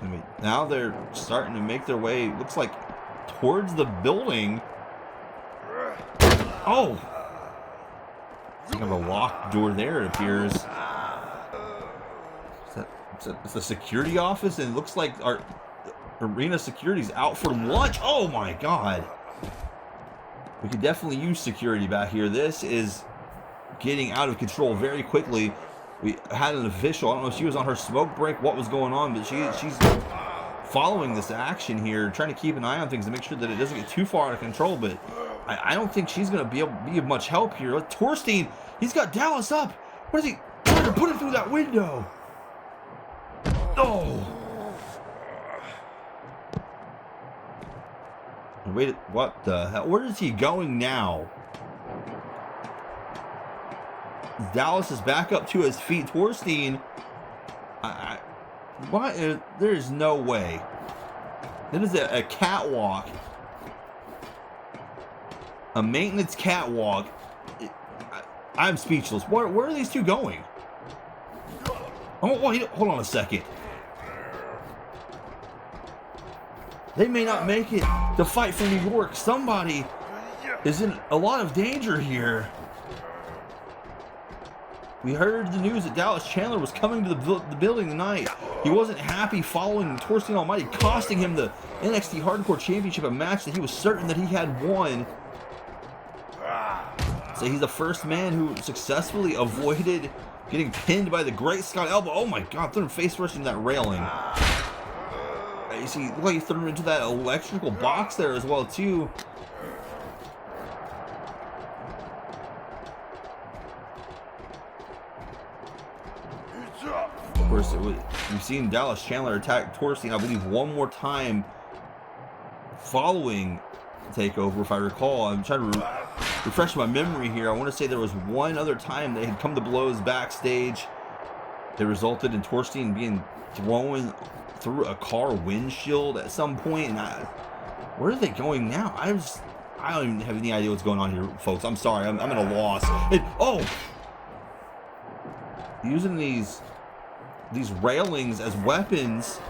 mean, now they're starting to make their way, looks like, towards the building. Oh! It's kind of a locked door there, it appears. It's the security office, and it looks like our arena security's out for lunch. Oh my god. We could definitely use security back here. This is getting out of control very quickly. We had an official, I don't know if she was on her smoke break, what was going on, but she's following this action here, trying to keep an eye on things to make sure that it doesn't get too far out of control, but I don't think she's going to be able to be of much help here. Torstein, he's got Dallas up. What is he trying to put it through that window? Oh! Wait, what the hell? Where is he going now? Dallas is back up to his feet. Torstein. What? There is no way. That is a catwalk. A maintenance catwalk. I'm speechless. Where are these two going? Oh, wait, hold on a second. They may not make it to fight for New York. Somebody is in a lot of danger here. We heard the news that Dallas Chandler was coming to the building tonight. He wasn't happy following Torstein Almighty, costing him the NXT Hardcore Championship, a match that he was certain that he had won. So he's the first man who successfully avoided getting pinned by the Great Scott Elbow. Oh my God, threw him face first into that railing. You see, look like he threw him into that electrical box there as well too. Of course, we've seen Dallas Chandler attack Torstein, I believe, one more time following Takeover, if I recall. I'm trying to refresh my memory here. I want to say there was one other time they had come to blows backstage. It resulted in Torstein being thrown through a car windshield at some point. And where are they going now? I don't even have any idea what's going on here, folks. I'm sorry. I'm at a loss. Using these railings as weapons.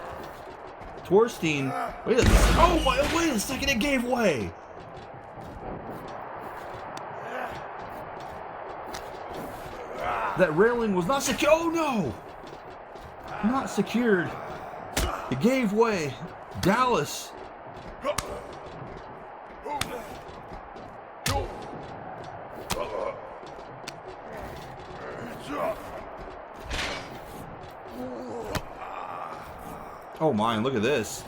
Torstein. Wait a second, it gave way. That railing was not secure. Oh no! Not secured. It gave way. Dallas. Oh my, look at this.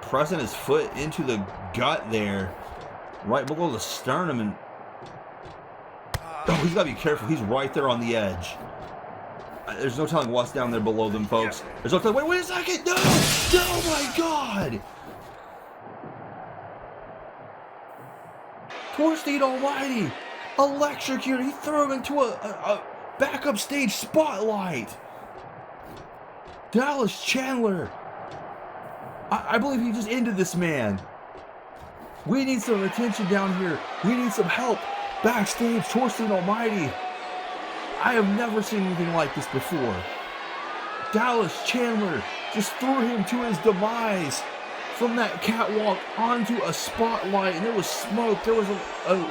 Pressing his foot into the gut there. Right below the sternum. And oh, he's got to be careful. He's right there on the edge. There's no telling what's down there below them, folks. There's no telling. Wait a second. No! Oh my God! Torstein Almighty. Electrocuted. He threw him into a backup stage spotlight. Dallas Chandler. I believe he just ended this man. We need some attention down here. We need some help. Backstage, Torstein Almighty. I have never seen anything like this before. Dallas Chandler just threw him to his demise from that catwalk onto a spotlight, and there was smoke. There was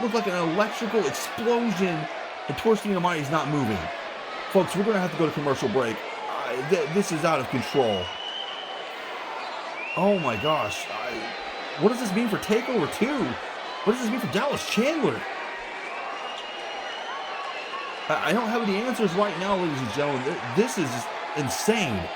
looked like an electrical explosion, and Torstein Almighty's not moving. Folks, we're going to have to go to commercial break. This is out of control. Oh my gosh. What does this mean for Takeover 2? What does this mean for Dallas Chandler? I don't have any answers right now, ladies and gentlemen. This is insane.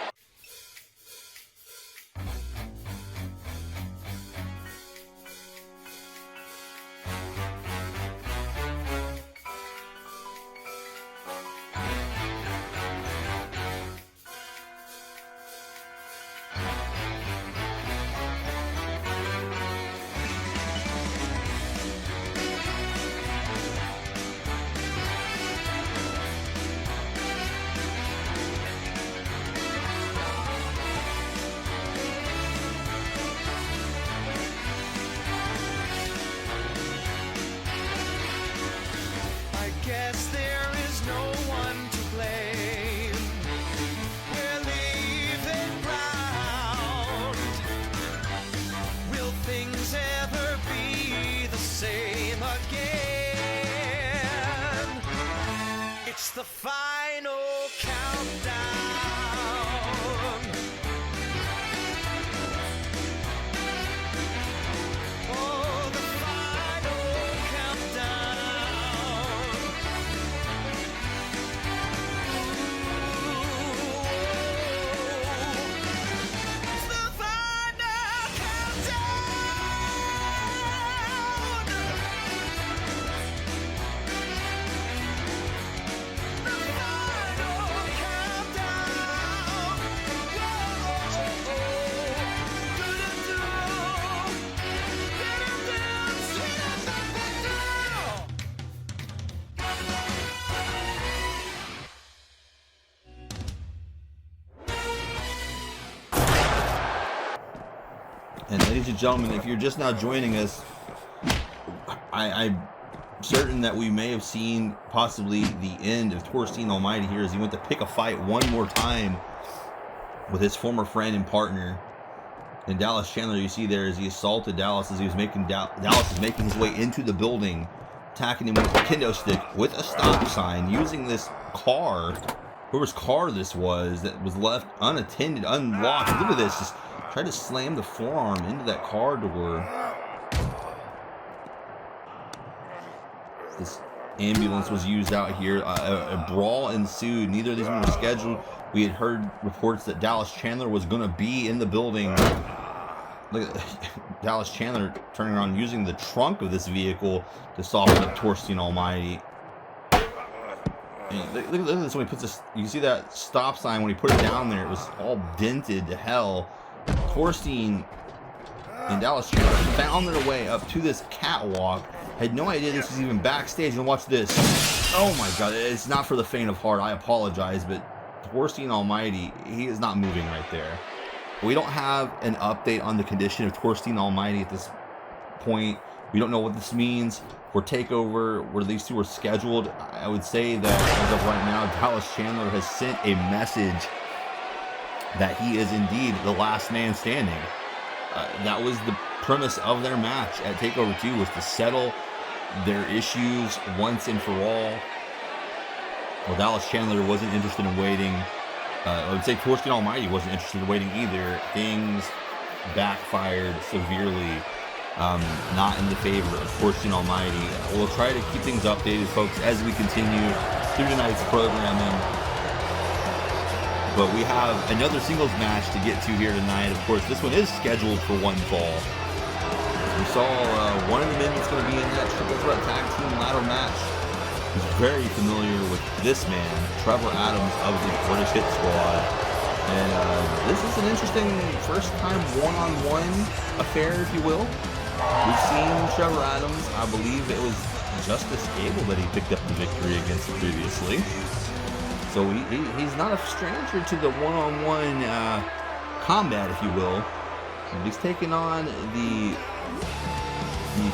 And ladies and gentlemen, if you're just now joining us, I'm certain that we may have seen possibly the end of Torstein Almighty here as he went to pick a fight one more time with his former friend and partner. And Dallas Chandler, you see there, as he assaulted Dallas as he was making Dallas is making his way into the building, attacking him with a kendo stick with a stop sign, using this car, whoever's car this was, that was left unattended, unlocked. Look at this, just tried to slam the forearm into that car door. This ambulance was used out here. A brawl ensued. Neither of these men were scheduled. We had heard reports that Dallas Chandler was going to be in the building. Look at Dallas Chandler turning around, using the trunk of this vehicle to soften up Torstein Almighty. And look at this when he puts this. You see that stop sign when he put it down there? It was all dented to hell. Torstein and Dallas Chandler found their way up to this catwalk. Had no idea this was even backstage. And watch this. Oh my God! It's not for the faint of heart. I apologize, but Torstein Almighty, he is not moving right there. We don't have an update on the condition of Torstein Almighty at this point. We don't know what this means for Takeover, where these two are scheduled. I would say that as of right now, Dallas Chandler has sent a message that he is indeed the last man standing. That was the premise of their match at Takeover 2, was to settle their issues once and for all. Well, Dallas Chandler wasn't interested in waiting. I would say Torstein Almighty wasn't interested in waiting either. Things backfired severely, not in the favor of Torstein Almighty. We'll try to keep things updated, folks, as we continue through tonight's programming. But we have another singles match to get to here tonight. Of course, this one is scheduled for one fall. We saw one of the men that's going to be in that triple threat tag team ladder match. He's very familiar with this man, Trevor Adams of the British Hit Squad. And this is an interesting first-time one-on-one affair, if you will. We've seen Trevor Adams. I believe it was Justice Gable that he picked up the victory against previously. So he's not a stranger to the one-on-one combat, if you will. And he's taking on the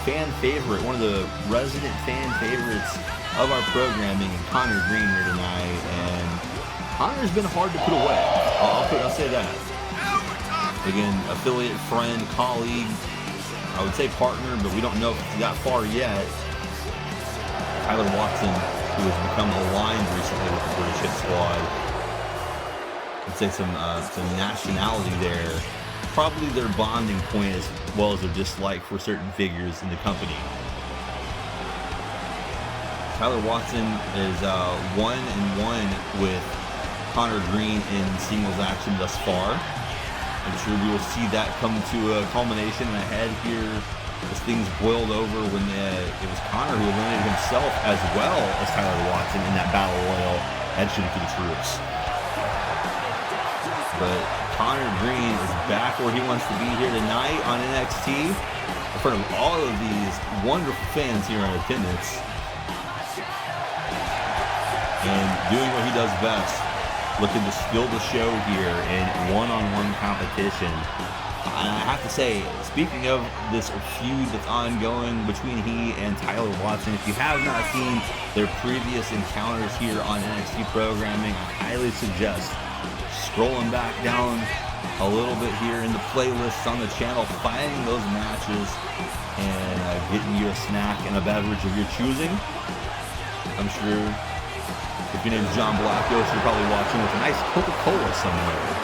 fan favorite, one of the resident fan favorites of our programming, Connor Greene here tonight. And Connor's been hard to put away. I'll say that. Again, affiliate, friend, colleague, I would say partner, but we don't know if it's that far yet. Tyler Watson, who has become aligned recently with the British Hit Squad. I'd say some nationality there. Probably their bonding point as well as their dislike for certain figures in the company. Tyler Watson is 1-1 with Connor Greene in singles action thus far. I'm sure we will see that come to a culmination ahead here as things boiled over when it was Connor who eliminated himself as well as Tyler Watson in that battle royal at Shooting for the Troops. But Connor Greene is back where he wants to be here tonight on NXT in front of all of these wonderful fans here in attendance. And doing what he does best, looking to steal the show here in one-on-one competition. I have to say, speaking of this feud that's ongoing between he and Tyler Watson, if you have not seen their previous encounters here on NXT programming, I highly suggest scrolling back down a little bit here in the playlists on the channel, finding those matches, and getting you a snack and a beverage of your choosing. I'm sure if your name is John Blackos, you're probably watching with a nice Coca-Cola somewhere.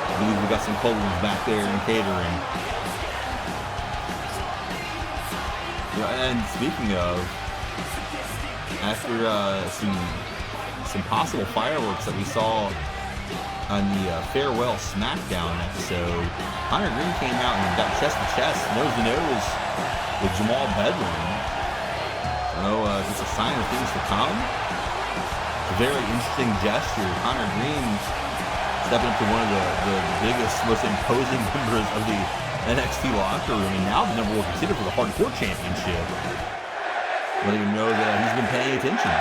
I believe we got some colas back there in catering. Yeah, and speaking of, after some possible fireworks that we saw on the Farewell SmackDown episode, Connor Greene came out and got chest to chest, nose to nose with Jamal Bedlam. Is this a sign of things to come? A very interesting gesture. Connor Greene stepping up to one of the biggest, most imposing members of the NXT locker room, and now the number one contender for the Hardcore Championship. Letting him know that he's been paying attention.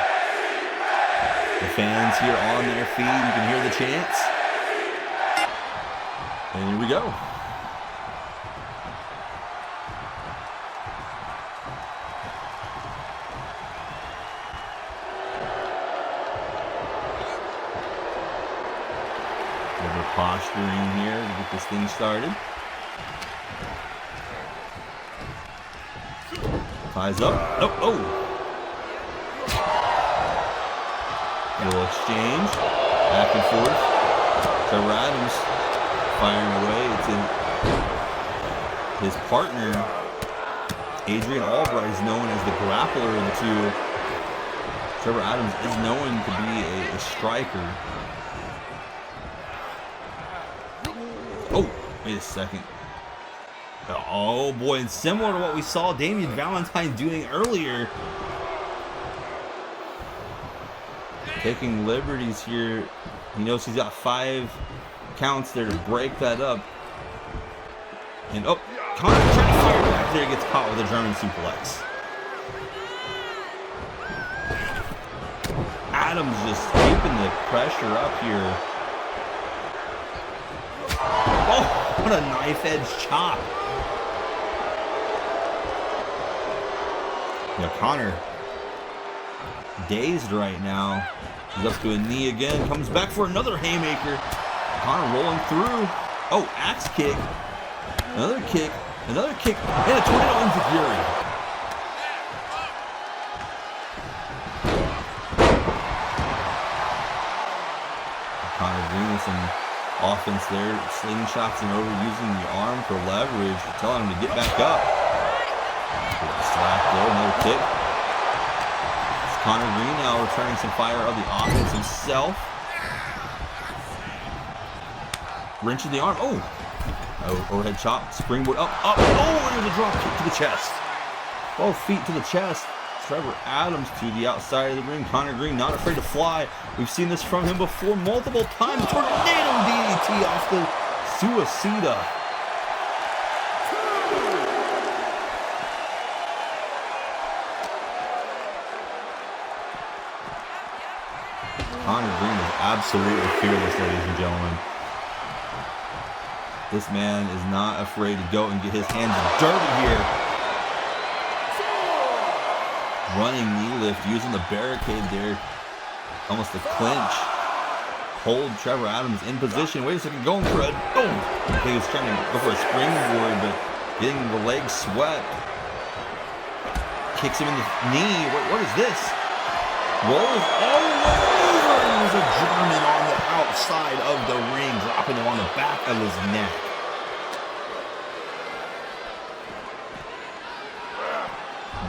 The fans here on their feet, you can hear the chants. And here we go. screen here to get this thing started. Ties up. Oh, oh. Little exchange. Back and forth. Trevor Adams firing away to his partner. Adrian Albright is known as the grappler of the two. Trevor Adams is known to be a striker. Oh, wait a second. Oh boy, and similar to what we saw Damien Valentine doing earlier. Taking liberties here. He knows he's got 5 counts there to break that up. And oh, Connor trying to fire back there, gets caught with a German suplex. Adams just keeping the pressure up here. Oh, what a knife edge chop. Yeah, Connor dazed right now. He's up to a knee again. Comes back for another haymaker. Connor rolling through. Oh, axe kick. Another kick. Another kick. And a tornado enziguri. Connor Greene with some offense there. Slingshots him over using the arm for leverage. Telling him to get back up. Slap there. Another kick. Connor Greene now returning some fire of the offense himself. Wrench in the arm. Oh! Overhead chop. Springboard up. Up. Oh! And there's a drop kick to the chest. Both feet to the chest. Trevor Adams to the outside of the ring. Connor Greene not afraid to fly. We've seen this from him before multiple times. Tornado DDT off the Suicida. Connor Greene is absolutely fearless, ladies and gentlemen. This man is not afraid to go and get his hands dirty here. Running knee lift, using the barricade there. Almost a clinch. Hold Trevor Adams in position. Wait a second, going for a... Oh! I think he's trying to go for a springboard, but getting the leg swept. Kicks him in the knee. What is this? Rolls all the way over, and there's a German on the outside of the ring, dropping him on the back of his neck.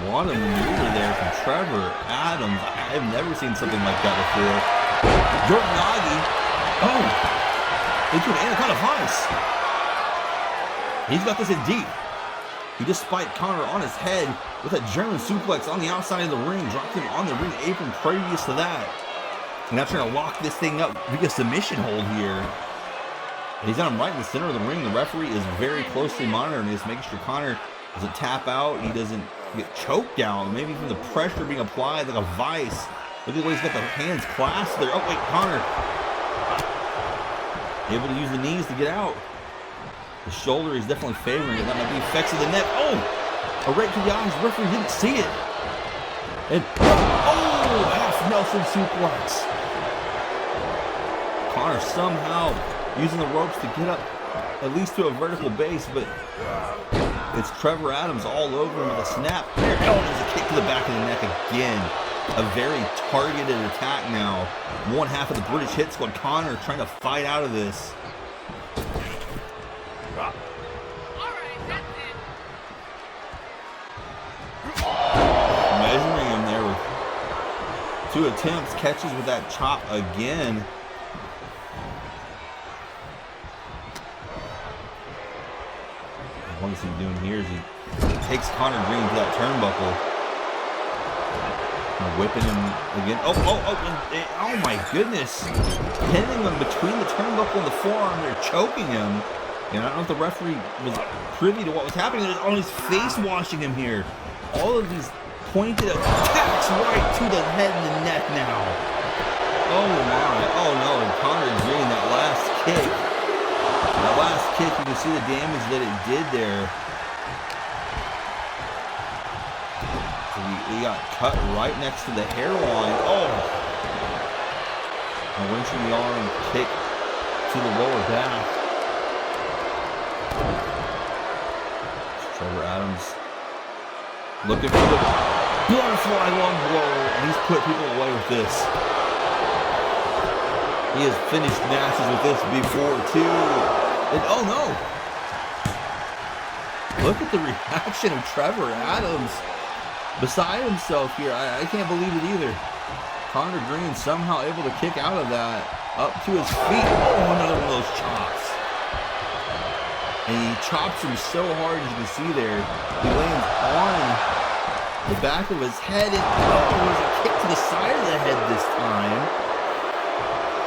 What a maneuver there from Trevor Adams. I've never seen something like that before. Jordan Nagi. Oh! Into an Anaconda Vice. He's got this in deep. He just spiked Connor on his head with a German suplex on the outside of the ring. Dropped him on the ring apron previous to that. And now trying to lock this thing up via submission hold here. And he's got him right in the center of the ring. The referee is very closely monitoring this, making sure Connor doesn't tap out. He doesn't get choked down. Maybe from the pressure being applied like a vice. Look at the way he's got the hands clasped there. Oh, wait, Connor. Able to use the knees to get out. The shoulder is definitely favoring it. That might be effects of the neck. Oh! A right to the eyes. The referee didn't see it. And, oh! Half Nelson suplex. Connor somehow using the ropes to get up at least to a vertical base, but it's Trevor Adams all over him with a snap. Oh, there's a kick to the back of the neck again. A very targeted attack now. One half of the British Hit Squad. Connor trying to fight out of this. Measuring him there with 2 attempts. Catches with that chop again. What is he doing here? Is he takes Connor Greene to that turnbuckle. Whipping him again. Oh my goodness. Pinning him between the turnbuckle and the forearm. They're choking him. And I don't know if the referee was privy to what was happening. There's on his face washing him here. All of these pointed attacks right to the head and the neck now. Oh my. Oh no. And Connor Greene, that last kick. That last kick, you can see the damage that it did there. He got cut right next to the hairline. Oh! A wrenching the arm kick to the lower back. Trevor Adams looking for the butterfly lung blow, and he's put people away with this. He has finished matches with this before too. And oh no! Look at the reaction of Trevor Adams. Beside himself here. I can't believe it either. Connor Greene somehow able to kick out of that. Up to his feet. Oh, another one of those chops. And he chops him so hard, as you can see there. He lands on the back of his head. And oh, there's a kick to the side of the head this time.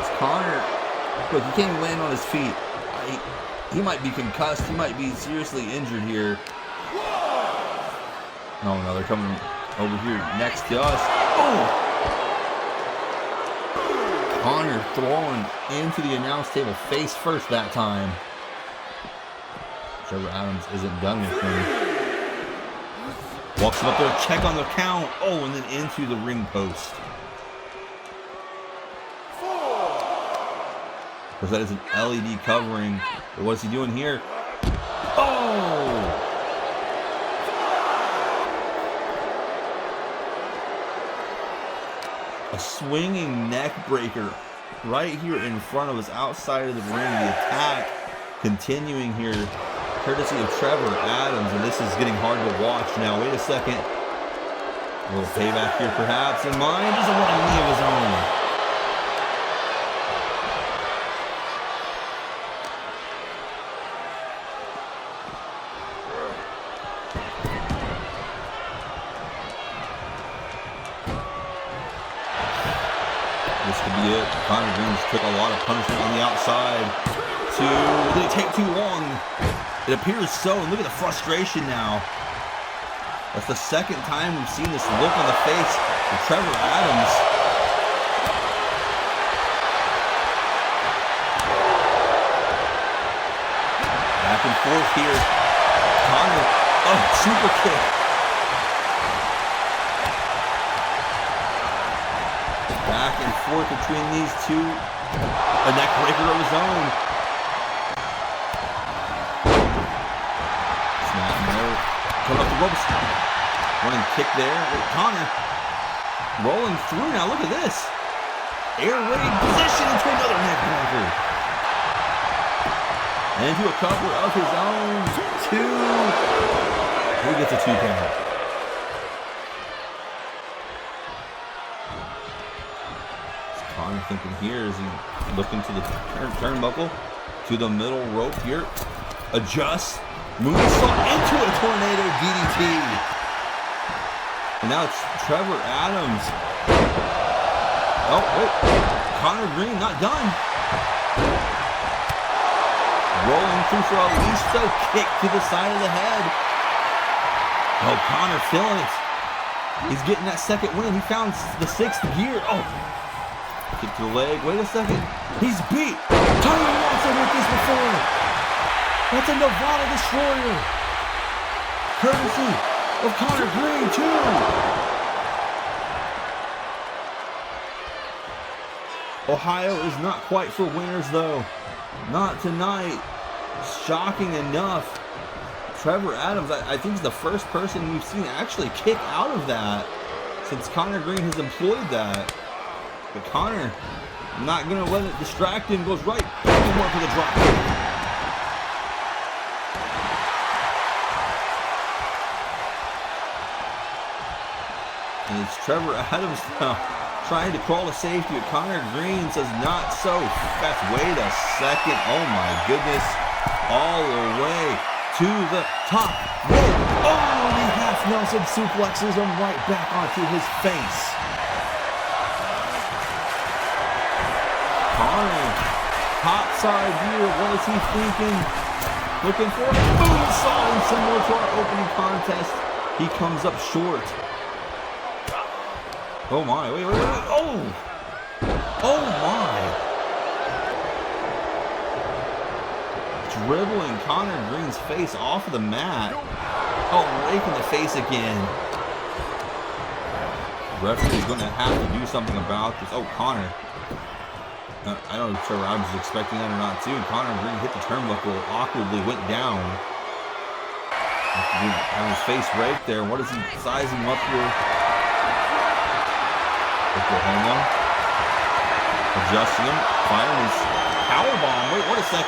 It's Connor. Look, he can't even land on his feet. He might be concussed. He might be seriously injured here. Oh no, they're coming over here next to us. Oh! Connor throwing into the announce table face first that time. Trevor Adams isn't done with him. Walks him up there, check on the count. Oh, and then into the ring post. Because that is an LED covering. But what's he doing here? Oh! A swinging neck breaker right here in front of us, outside of the ring. The attack continuing here, courtesy of Trevor Adams, and this is getting hard to watch now. Wait a second. A little payback here perhaps, and mine doesn't want a knee of his own. This could be it. Connor Greene took a lot of punishment on the outside. Did it take too long? It appears so. And look at the frustration now. That's the second time we've seen this look on the face of Trevor Adams. Back and forth here. Connor, oh, super kick. Back and forth between these two. A neck breaker of his own. Snap, no. Coming up the ropes. Running kick there. Connor rolling through now. Look at this. Air raid position into another neck breaker. And into a cover of his own. Two. He gets a 2 count. Connor thinking here as he looking to the turnbuckle, to the middle rope here, adjusts, moonsault into a tornado DDT, and now it's Trevor Adams. Oh wait, Connor Greene not done. Rolling through for a Listo kick to the side of the head. Oh, Connor feeling it. He's getting that second win. He found the 6th gear. Oh. Kick to the leg. Wait a second. He's beat. Tyler Watson with this before. That's a Nevada Destroyer. Courtesy of Connor Greene, too. Ohio is not quite for winners, though. Not tonight. Shocking enough. Trevor Adams, I think, is the first person we've seen actually kick out of that since Connor Greene has employed that. But Connor, not going to let it distract him, goes right back to work with a drop kick. And it's Trevor Adams now trying to crawl to safety, but Connor Greene says not so fast. Wait a second. Oh my goodness. All the way to the top rope. Oh, the half Nelson suplexes him right back onto his face. Connor, top side here. What is he thinking? Looking for a moonsault, and similar to our opening contest, he comes up short. Oh my, wait. Oh! Oh my! Dribbling Connor Greene's face off of the mat. Oh, rake in the face again. Referee's going to have to do something about this. Oh, Connor. I don't know if Trevor Adams was expecting that or not too. Connor Greene hit the turnbuckle awkwardly, went down. Having his face right there. What is he sizing up here? Oklahoma. Adjusting him. Firing his powerbomb. Wait, what a sec.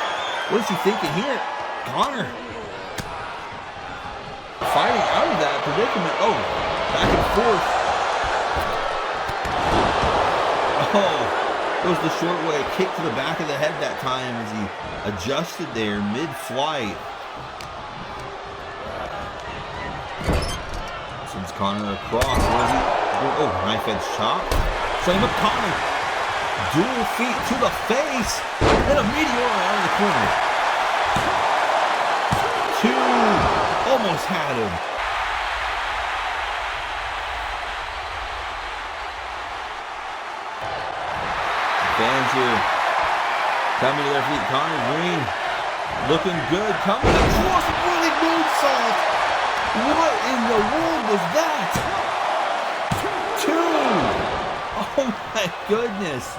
What is he thinking here? Connor fighting out of that predicament. Oh, back and forth. Oh, goes the short way. Kick to the back of the head that time as he adjusted there mid-flight. Sends Connor across. What is he doing? Oh, knife edge chop. Setting up Connor. Dual feet to the face. And a meteor out of the corner. Two. Almost had him. Fans here coming to their feet. Connor Greene looking good. Coming across a really moonsault. What in the world was that? Two. Oh my goodness.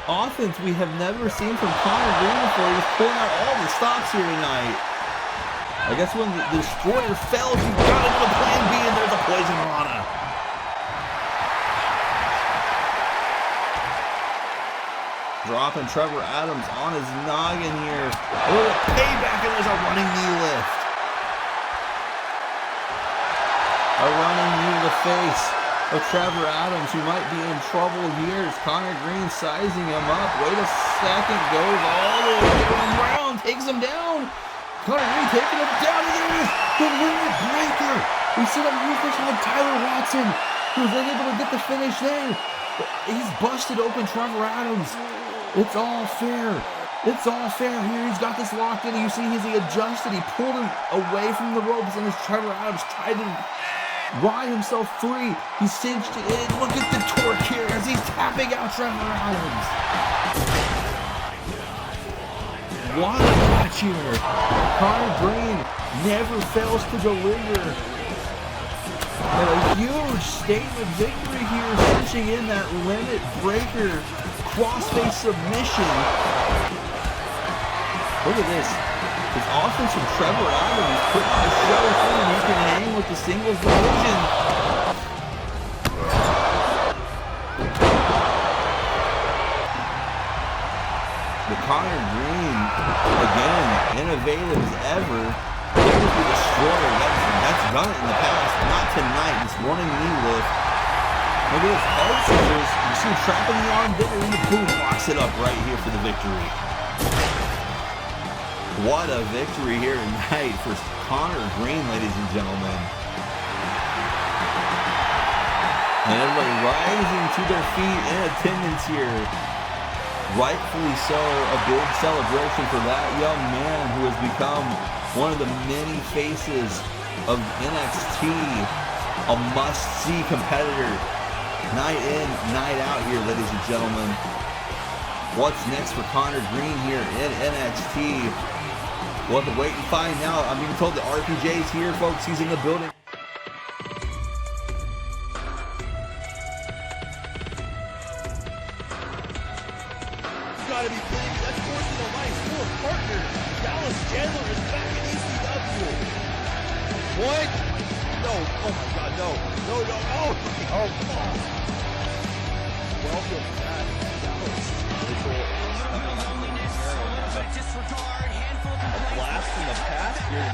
Offense we have never seen from Connor Greene before. He's pulling out all the stops here tonight. I guess when the destroyer fails, you've got to do a plan B, and there's a poison rana. Dropping Trevor Adams on his noggin here. A little payback, and there's a running knee lift. A running knee to the face of Trevor Adams, who might be in trouble here. As Connor Greene sizing him up. Wait a second, goes all the way around, takes him down. Connor Greene taking him down, and there is the limit breaker. We see that use on Tyler Watson, who's unable to get the finish there. But he's busted open Trevor Adams. It's all fair. It's all fair here. He's got this locked in. You see as he adjusted, he pulled him away from the ropes, and as Trevor Adams tried to ride himself free, he cinched it in. Look at the torque here as he's tapping out Trevor Adams. What a match here. Connor Greene never fails to deliver. And a huge statement victory here, cinching in that limit breaker crossface submission. Look at this. His offense from Trevor Adams putting the show through. He can hang with the singles division. But Connor Greene, again, innovative as ever. Here's the destroyer. That's done it in the past. Not tonight. This running knee lift. Look at this head scissors. You see him trapping the arm there, and the boom locks it up right here for the victory. What a victory here tonight for Connor Greene, ladies and gentlemen. And everybody rising to their feet in attendance here. Rightfully so, a big celebration for that young man who has become one of the many faces of NXT, a must-see competitor, night in, night out here, ladies and gentlemen. What's next for Connor Greene here in NXT? We'll have to wait and find out. I'm being told the RPJ's here, folks. He's in the building. Gotta be kidding me. That's forcing the line. Four partners. Dallas Chandler is back in ECW. What? No. Oh my God. No. No. No. Oh. Oh. Come on. Welcome back, Dallas. A blast from the past here.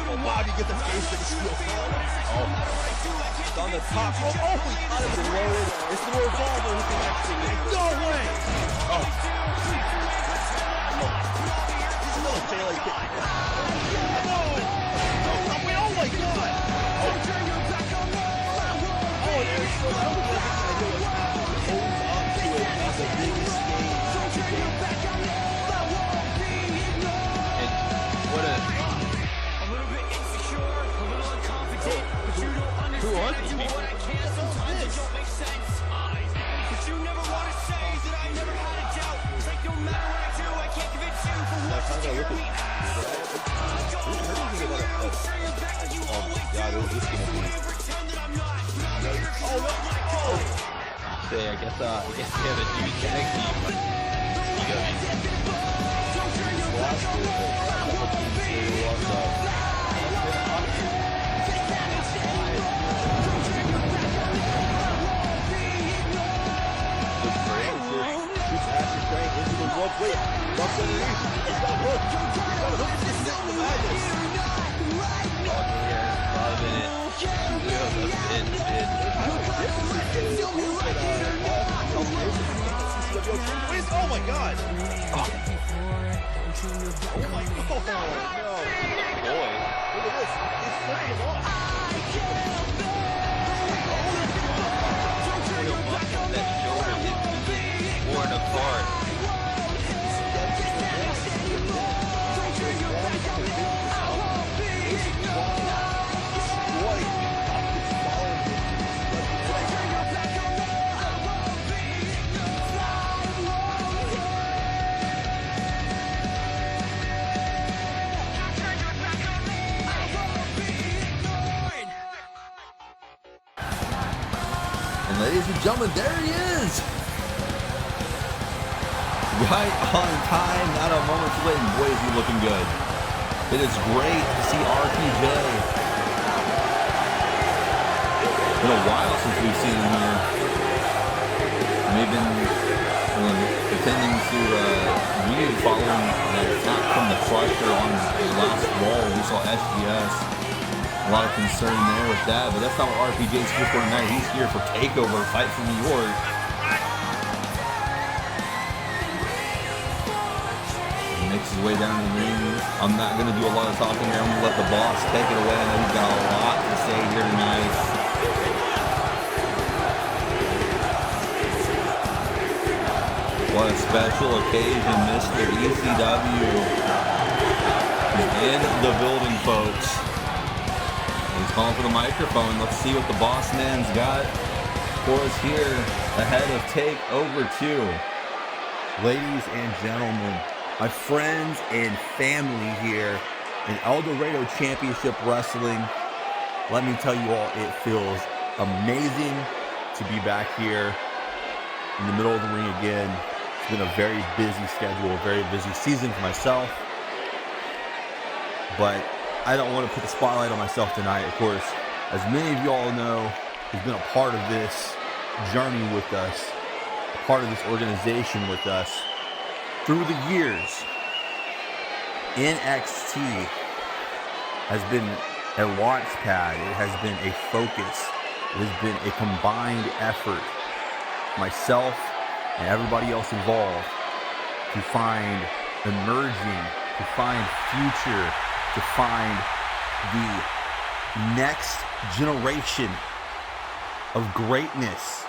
Oh, wow, you get the face of the steel. Oh. It's on the top. Oh, he got it below it. It's the revolver who can actually. No way! Oh. He's still a Taylor kick. No! Oh, wait, oh my God! Oh, there's so much that I do. Holds up to it as the biggest game to date. And what a... Who are these people? What is this? say, I guess they have a new tag team. But you go Wait, what's underneath? He's got a hook. He's got a hook. He's got the madness. Loving it. Oh my god! Oh my god! No. Boy. Look at this. He's flipping him off. That shoulder is torn apart. And ladies and gentlemen, there he is! Right on time, not a moment's waiting. Boy, is he looking good. It is great to see RPJ. Been a while since we've seen him here. And they've been attending to Reed following that attack from the Crusher on the last brawl. We saw SGS. A lot of concern there with that, but that's not what RPJ's here for tonight. He's here for Takeover, fight for New York. He makes his way down to the ring. I'm not going to do a lot of talking here. I'm going to let the boss take it away. I know he's got a lot to say here tonight. What a special occasion, Mr. ECW is in the building, folks. He's calling for the microphone. Let's see what the boss man's got for us here ahead of Takeover 2. Ladies and gentlemen, my friends and family here in Eldorado Championship Wrestling, let me tell you all, it feels amazing to be back here in the middle of the ring again. It's been a very busy schedule, a very busy season for myself, but I don't want to put the spotlight on myself tonight. Of course, as many of you all know, who've been a part of this journey with us, a part of this organization with us through the years, NXT has been a launch pad. It has been a focus. It has been a combined effort, myself and everybody else involved, to find emerging, to find future, to find the next generation of greatness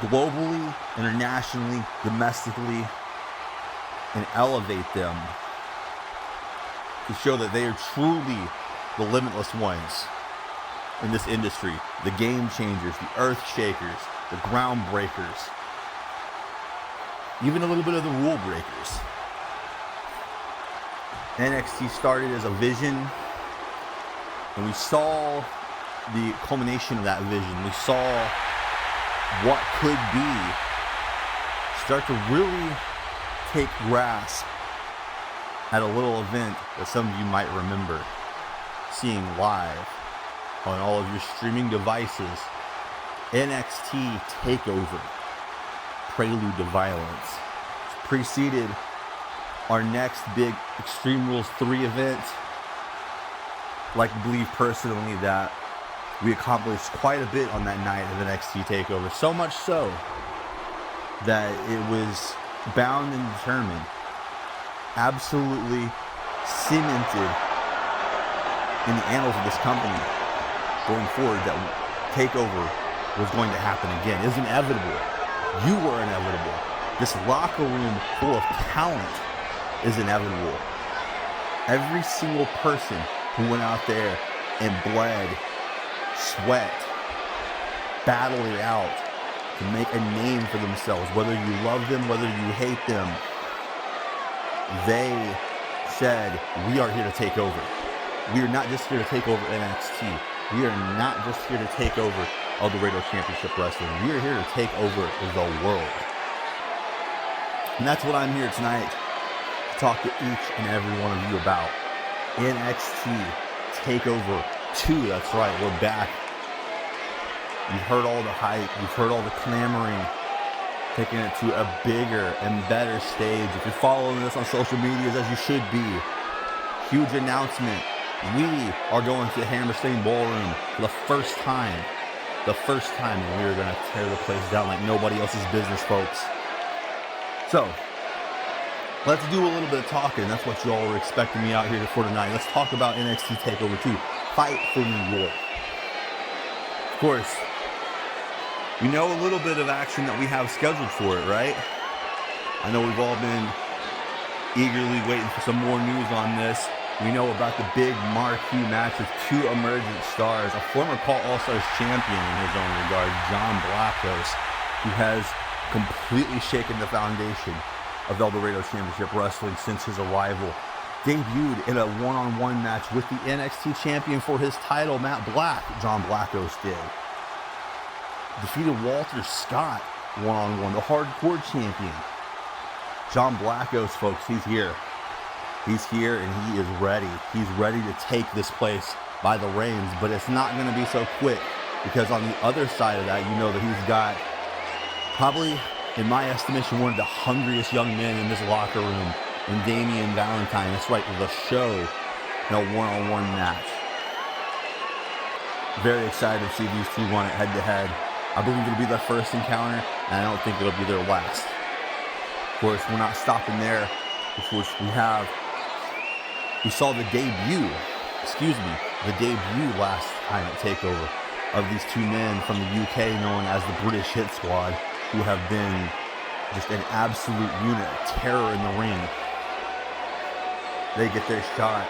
globally, internationally, domestically, and elevate them to show that they are truly the limitless ones in this industry, the game changers, the earth shakers, the groundbreakers, even a little bit of the rule breakers. NXT started as a vision, and we saw the culmination of that vision. We saw what could be start to really take grasp at a little event that some of you might remember seeing live on all of your streaming devices. NXT Takeover, Prelude to Violence, preceded our next big Extreme Rules 3 event. I like to believe personally that we accomplished quite a bit on that night of NXT Takeover. So much so that it was bound and determined, absolutely cemented in the annals of this company going forward, that Takeover was going to happen again. It was inevitable. You were inevitable. This locker room full of talent is inevitable. Every single person who went out there and bled, sweat, battled it out to make a name for themselves, whether you love them, whether you hate them, they said, we are here to take over. We are not just here to take over NXT. We are not just here to take over Eldorado Championship Wrestling. We are here to take over the world. And that's what I'm here tonight to talk to each and every one of you about. NXT Takeover 2, that's right, we're back. You've heard all the hype, you've heard all the clamoring, taking it to a bigger and better stage. If you're following this on social medias, as you should be, huge announcement. We are going to Hammerstein Ballroom for the first time. The first time, and we are going to tear the place down like nobody else's business, folks. So, let's do a little bit of talking. That's what you all were expecting me out here for tonight. Let's talk about NXT TakeOver 2. Fight for New York. Of course, we know a little bit of action that we have scheduled for it, right? I know we've all been eagerly waiting for some more news on this. We know about the big marquee match with two emergent stars, a former Call All-Stars champion in his own regard, John Blackos, who has completely shaken the foundation of Eldorado Championship Wrestling since his arrival. Debuted in a one-on-one match with the NXT champion for his title, Matt Black. John Blackos did. Defeated Walter Scott one-on-one, the hardcore champion. John Blackos, folks, he's here. He's here and he is ready. He's ready to take this place by the reins, but it's not going to be so quick, because on the other side of that, you know that he's got probably, in my estimation, one of the hungriest young men in this locker room, and Damien Valentine. That's right, the show in a one-on-one match. Very excited to see these two run it head-to-head. I believe it'll be their first encounter, and I don't think it'll be their last. Of course, we're not stopping there. Of course, we saw the debut last time at TakeOver of these two men from the UK known as the British Hit Squad, who have been just an absolute unit, terror in the ring. They get their shot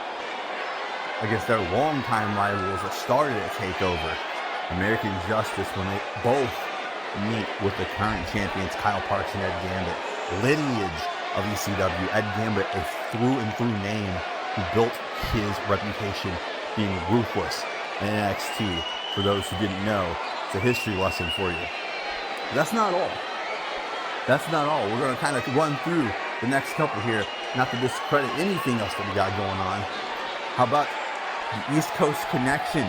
against their longtime rivals that started at TakeOver, American Justice, when they both meet with the current champions, Kyle Parks and Ed Gambit. Lineage of ECW, Ed Gambit, a through-and-through name who built his reputation being ruthless in NXT. For those who didn't know, it's a history lesson for you. But that's not all. That's not all. We're going to kind of run through the next couple here, not to discredit anything else that we got going on. How about the East Coast connection?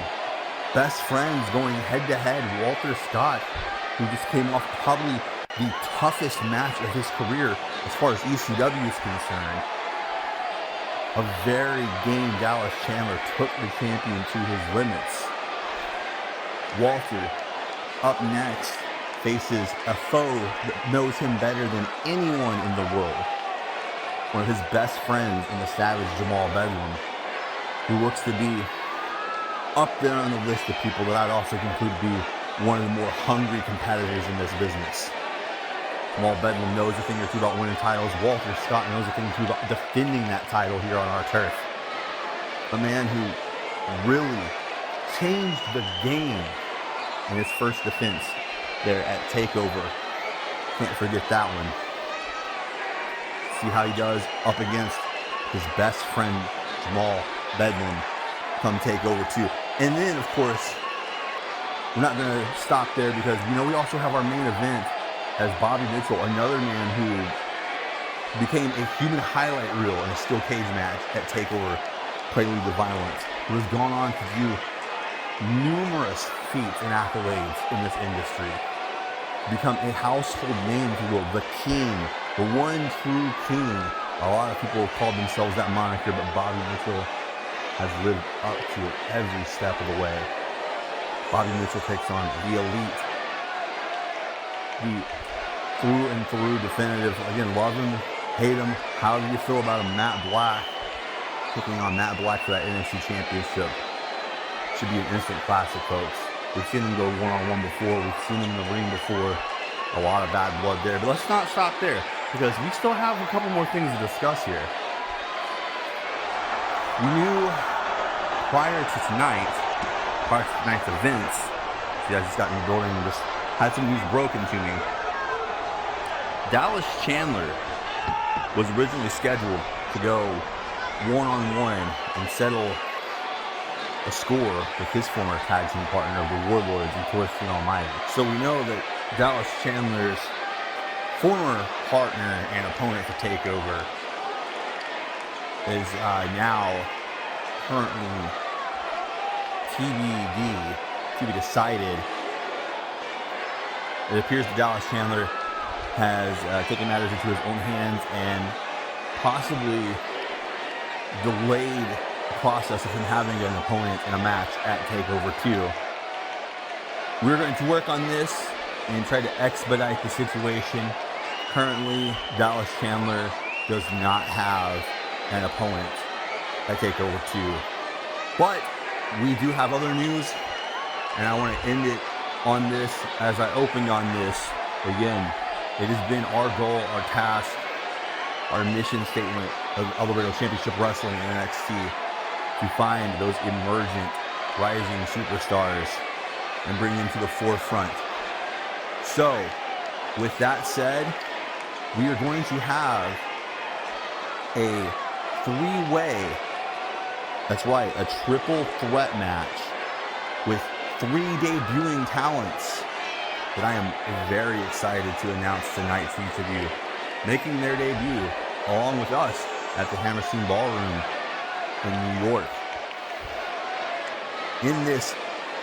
Best friends going head-to-head. Walter Scott, who just came off probably the toughest match of his career as far as ECW is concerned. A very game Dallas Chandler took the champion to his limits. Walter, up next, faces a foe that knows him better than anyone in the world. One of his best friends in the Savage, Jamal Bedlam, who looks to be up there on the list of people that I'd also conclude to be one of the more hungry competitors in this business. Jamal Bedlam knows a thing or two about winning titles. Walter Scott knows a thing or two about defending that title here on our turf. A man who really changed the game in his first defense there at TakeOver. Can't forget that one. See how he does up against his best friend, Jamal Bedlam, come TakeOver 2. And then, of course, we're not going to stop there, because, you know, we also have our main event as Bobby Mitchell, another man who became a human highlight reel in a steel cage match at TakeOver Prelude to Violence, who has gone on to do numerous feats and accolades in this industry. Become a household name, if you will, the King, the one true King. A lot of people have called themselves that moniker, but Bobby Mitchell has lived up to it every step of the way. Bobby Mitchell takes on the Elite, the through-and-through definitive. Again, love him, hate him, however you feel about him. Matt Black, taking on Matt Black for that NXT Championship. Should be an instant classic, folks. We've seen him go one-on-one before. We've seen him in the ring before. A lot of bad blood there. But let's not stop there, because we still have a couple more things to discuss here. We knew prior to tonight's events, see, I just got in the building and just had some news broken to me. Dallas Chandler was originally scheduled to go one-on-one and settle a a score with his former tag team partner, the Warlords, and Torsten Almighty. So we know that Dallas Chandler's former partner and opponent for Takeover is now currently TBD, to be decided. It appears that Dallas Chandler has taken matters into his own hands and possibly delayed the process of him having an opponent in a match at Takeover 2. We're going to work on this and try to expedite the situation. Currently, Dallas Chandler does not have an opponent at Takeover 2. But we do have other news, and I want to end it on this as I opened on this. Again, it has been our goal, our task, our mission statement of Eldorado Championship Wrestling and NXT to find those emergent, rising superstars and bring them to the forefront. So, with that said, we are going to have a three-way, that's right, a triple threat match with 3 debuting talents that I am very excited to announce tonight to each of you, making their debut along with us at the Hammerstein Ballroom in New York. In this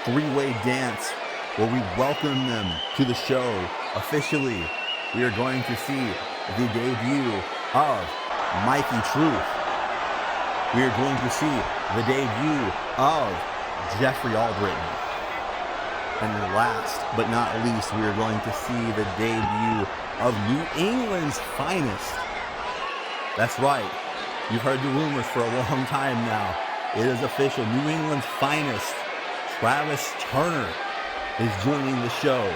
three-way dance where we welcome them to the show officially, we are going to see the debut of Mikey Truth. We are going to see the debut of Jeffrey Albritton. And last but not least, we are going to see the debut of New England's finest. That's right. You've heard the rumors for a long time now. It is official. New England's finest, Travis Turner, is joining the show.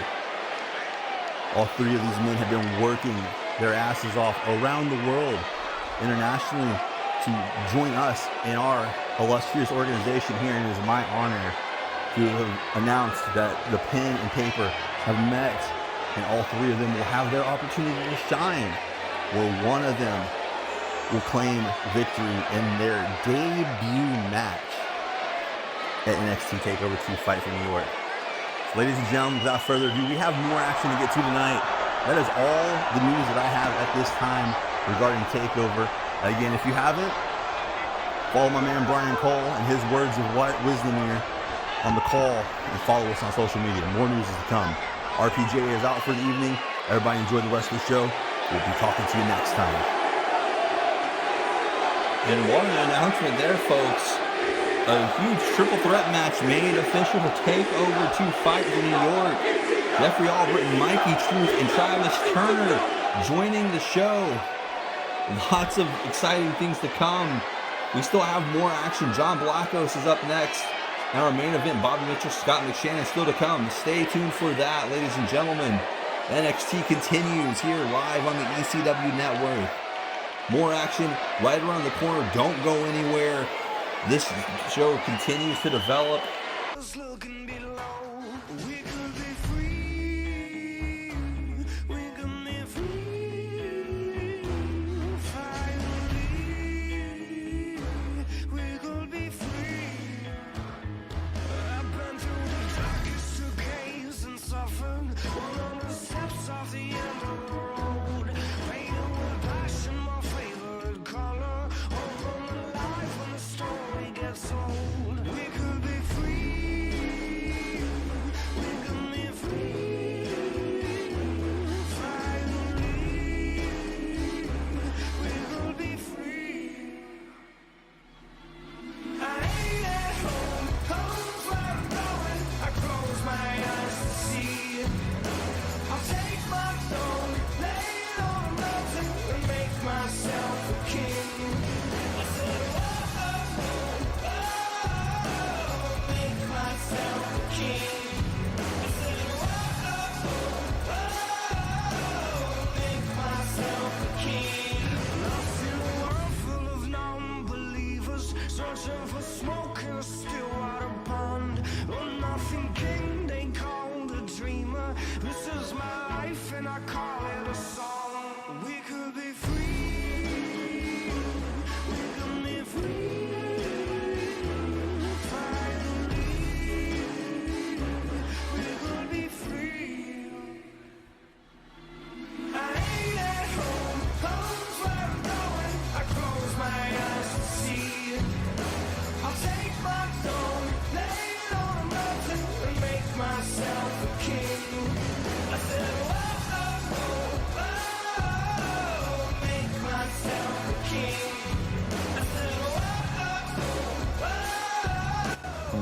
All three of these men have been working their asses off around the world, internationally, to join us in our illustrious organization here, and it is my honor to have announced that the pen and paper have met, and all three of them will have their opportunity to shine, where one of them will claim victory in their debut match at NXT Takeover 2 Fight for New York. So, ladies and gentlemen, without further ado, we have more action to get to tonight. That is all the news that I have at this time regarding Takeover. Again, if you haven't, follow my man Brian Cole and his words of wisdom here on the call, and follow us on social media. More news is to come. RPJ is out for the evening. Everybody enjoy the rest of the show. We'll be talking to you next time. And what an announcement there, folks. A huge triple threat match made official to Takeover 2 Fight in New York. Jeffrey Albritton, Mikey Truth, and Travis Turner joining the show. Lots of exciting things to come. We still have more action. John Blackos is up next. And our main event, Bobby Mitchell, Scott McShannon, still to come. Stay tuned for that, ladies and gentlemen. NXT continues here live on the ECW Network. More action right around the corner. Don't go anywhere. This show continues to develop.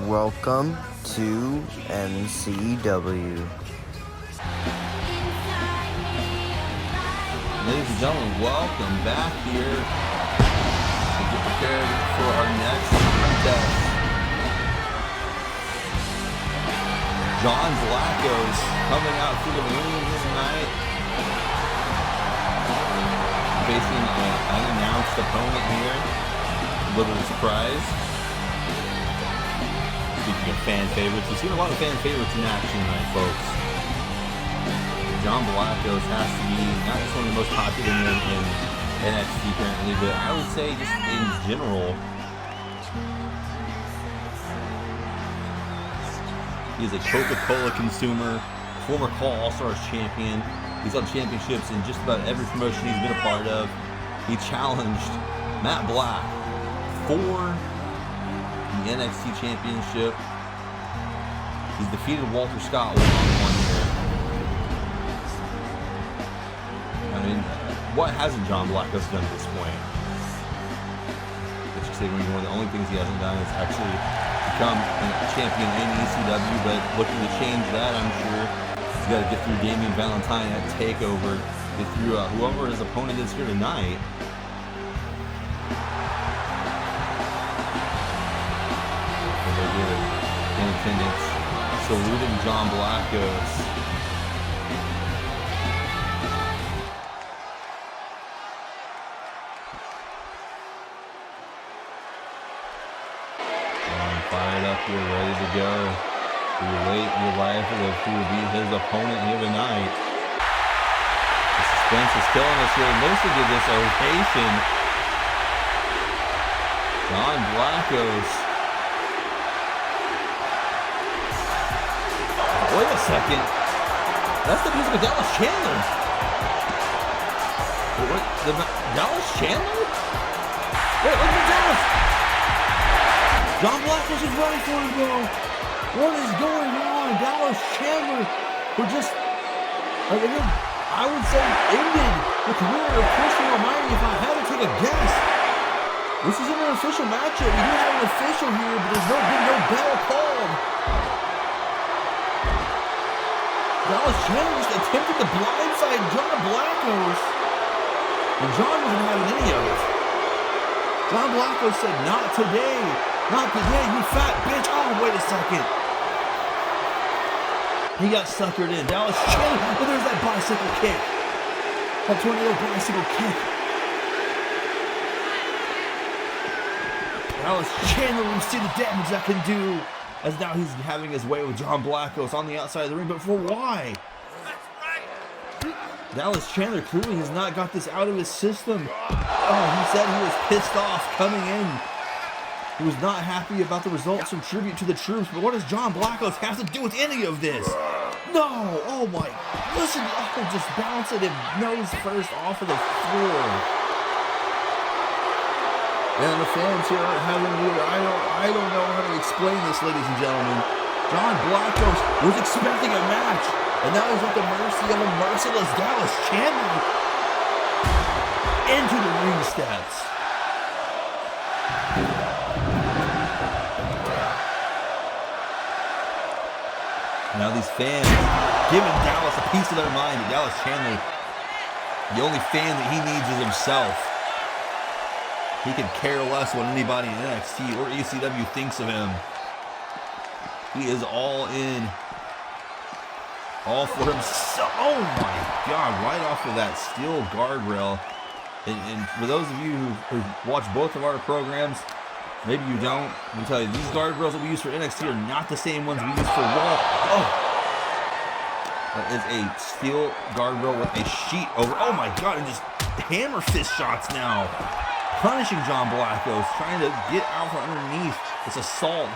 Welcome to MCW. Ladies and gentlemen, welcome back here to get prepared for our next contest. John Blackos coming out through the ring tonight, facing an unannounced opponent here. A little bit of surprise. Speaking of fan favorites, we've seen a lot of fan favorites in action tonight, folks. John Blackos has to be not just one of the most popular men in NXT currently, but I would say just in general. He's a Coca-Cola consumer, former Call All-Stars champion. He's held championships in just about every promotion he's been a part of. He challenged Matt Black for the NXT championship. He's defeated Walter Scott one-on-one here. I mean, what hasn't John Blackos done at this point? I should say one of the only things he hasn't done is actually become a champion in ECW, but looking to change that, I'm sure. He's got to get through Damien Valentine at Takeover, get through whoever his opponent is here tonight. And they're good in attendance, saluting John Blackos. Fired up here, ready to go. Relate your life of who will be his opponent here tonight. The suspense is killing us here. Listen to this ovation. John Blackos. Wait a second. That's the music of Dallas Chandler. What? Dallas Chandler? Wait, look at Dallas. John Blackos is running for him, though. What is going on? Dallas Chandler, who just, I would say, ended the career of Christian Almighty if I had to take a guess. This isn't an official matchup. We do have an official here, but there's been no bell called. Dallas Chandler just attempted to blindside John Blackos, and John wasn't having any of it. John Blackos said, "Not today. Not today, you fat bitch." Oh, wait a second. He got suckered in. Dallas Chandler. Oh, there's that bicycle kick. That tornado bicycle kick. Dallas Chandler, we see the damage that can do. As now he's having his way with John Blackos on the outside of the ring. But for why? Dallas Chandler clearly has not got this out of his system. Oh, he said he was pissed off coming in. He was not happy about the results from Tribute to the Troops, but what does John Blackos have to do with any of this? No! Oh my, listen, oh, just bouncing him nose first off of the floor. And the fans here aren't having either. I don't know how to explain this, ladies and gentlemen. John Blackos was expecting a match, and now he's at the mercy of a merciless Dallas Chandler into the ring steps. Now these fans giving Dallas a piece of their mind. Dallas Chandler, the only fan that he needs is himself. He could care less what anybody in NXT or ECW thinks of him. He is all in. All for himself. Oh my God, right off of that steel guardrail. And for those of you who watch both of our programs, maybe you don't, let me tell you, these guardrails that we use for NXT are not the same ones we use for Raw. Oh! That is a steel guardrail with a sheet over. Oh my God, and just hammer fist shots now. Punishing John Blackos, trying to get out from underneath this assault.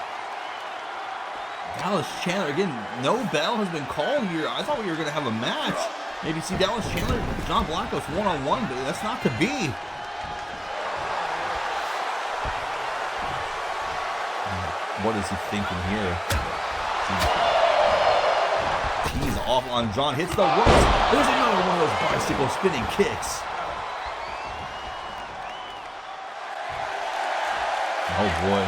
Dallas Chandler, again, no bell has been called here. I thought we were going to have a match. Maybe see Dallas Chandler, John Blackos one-on-one, but that's not to be. What is he thinking here? He's off on John, hits the ropes. There's another one of those bicycle spinning kicks. Oh boy.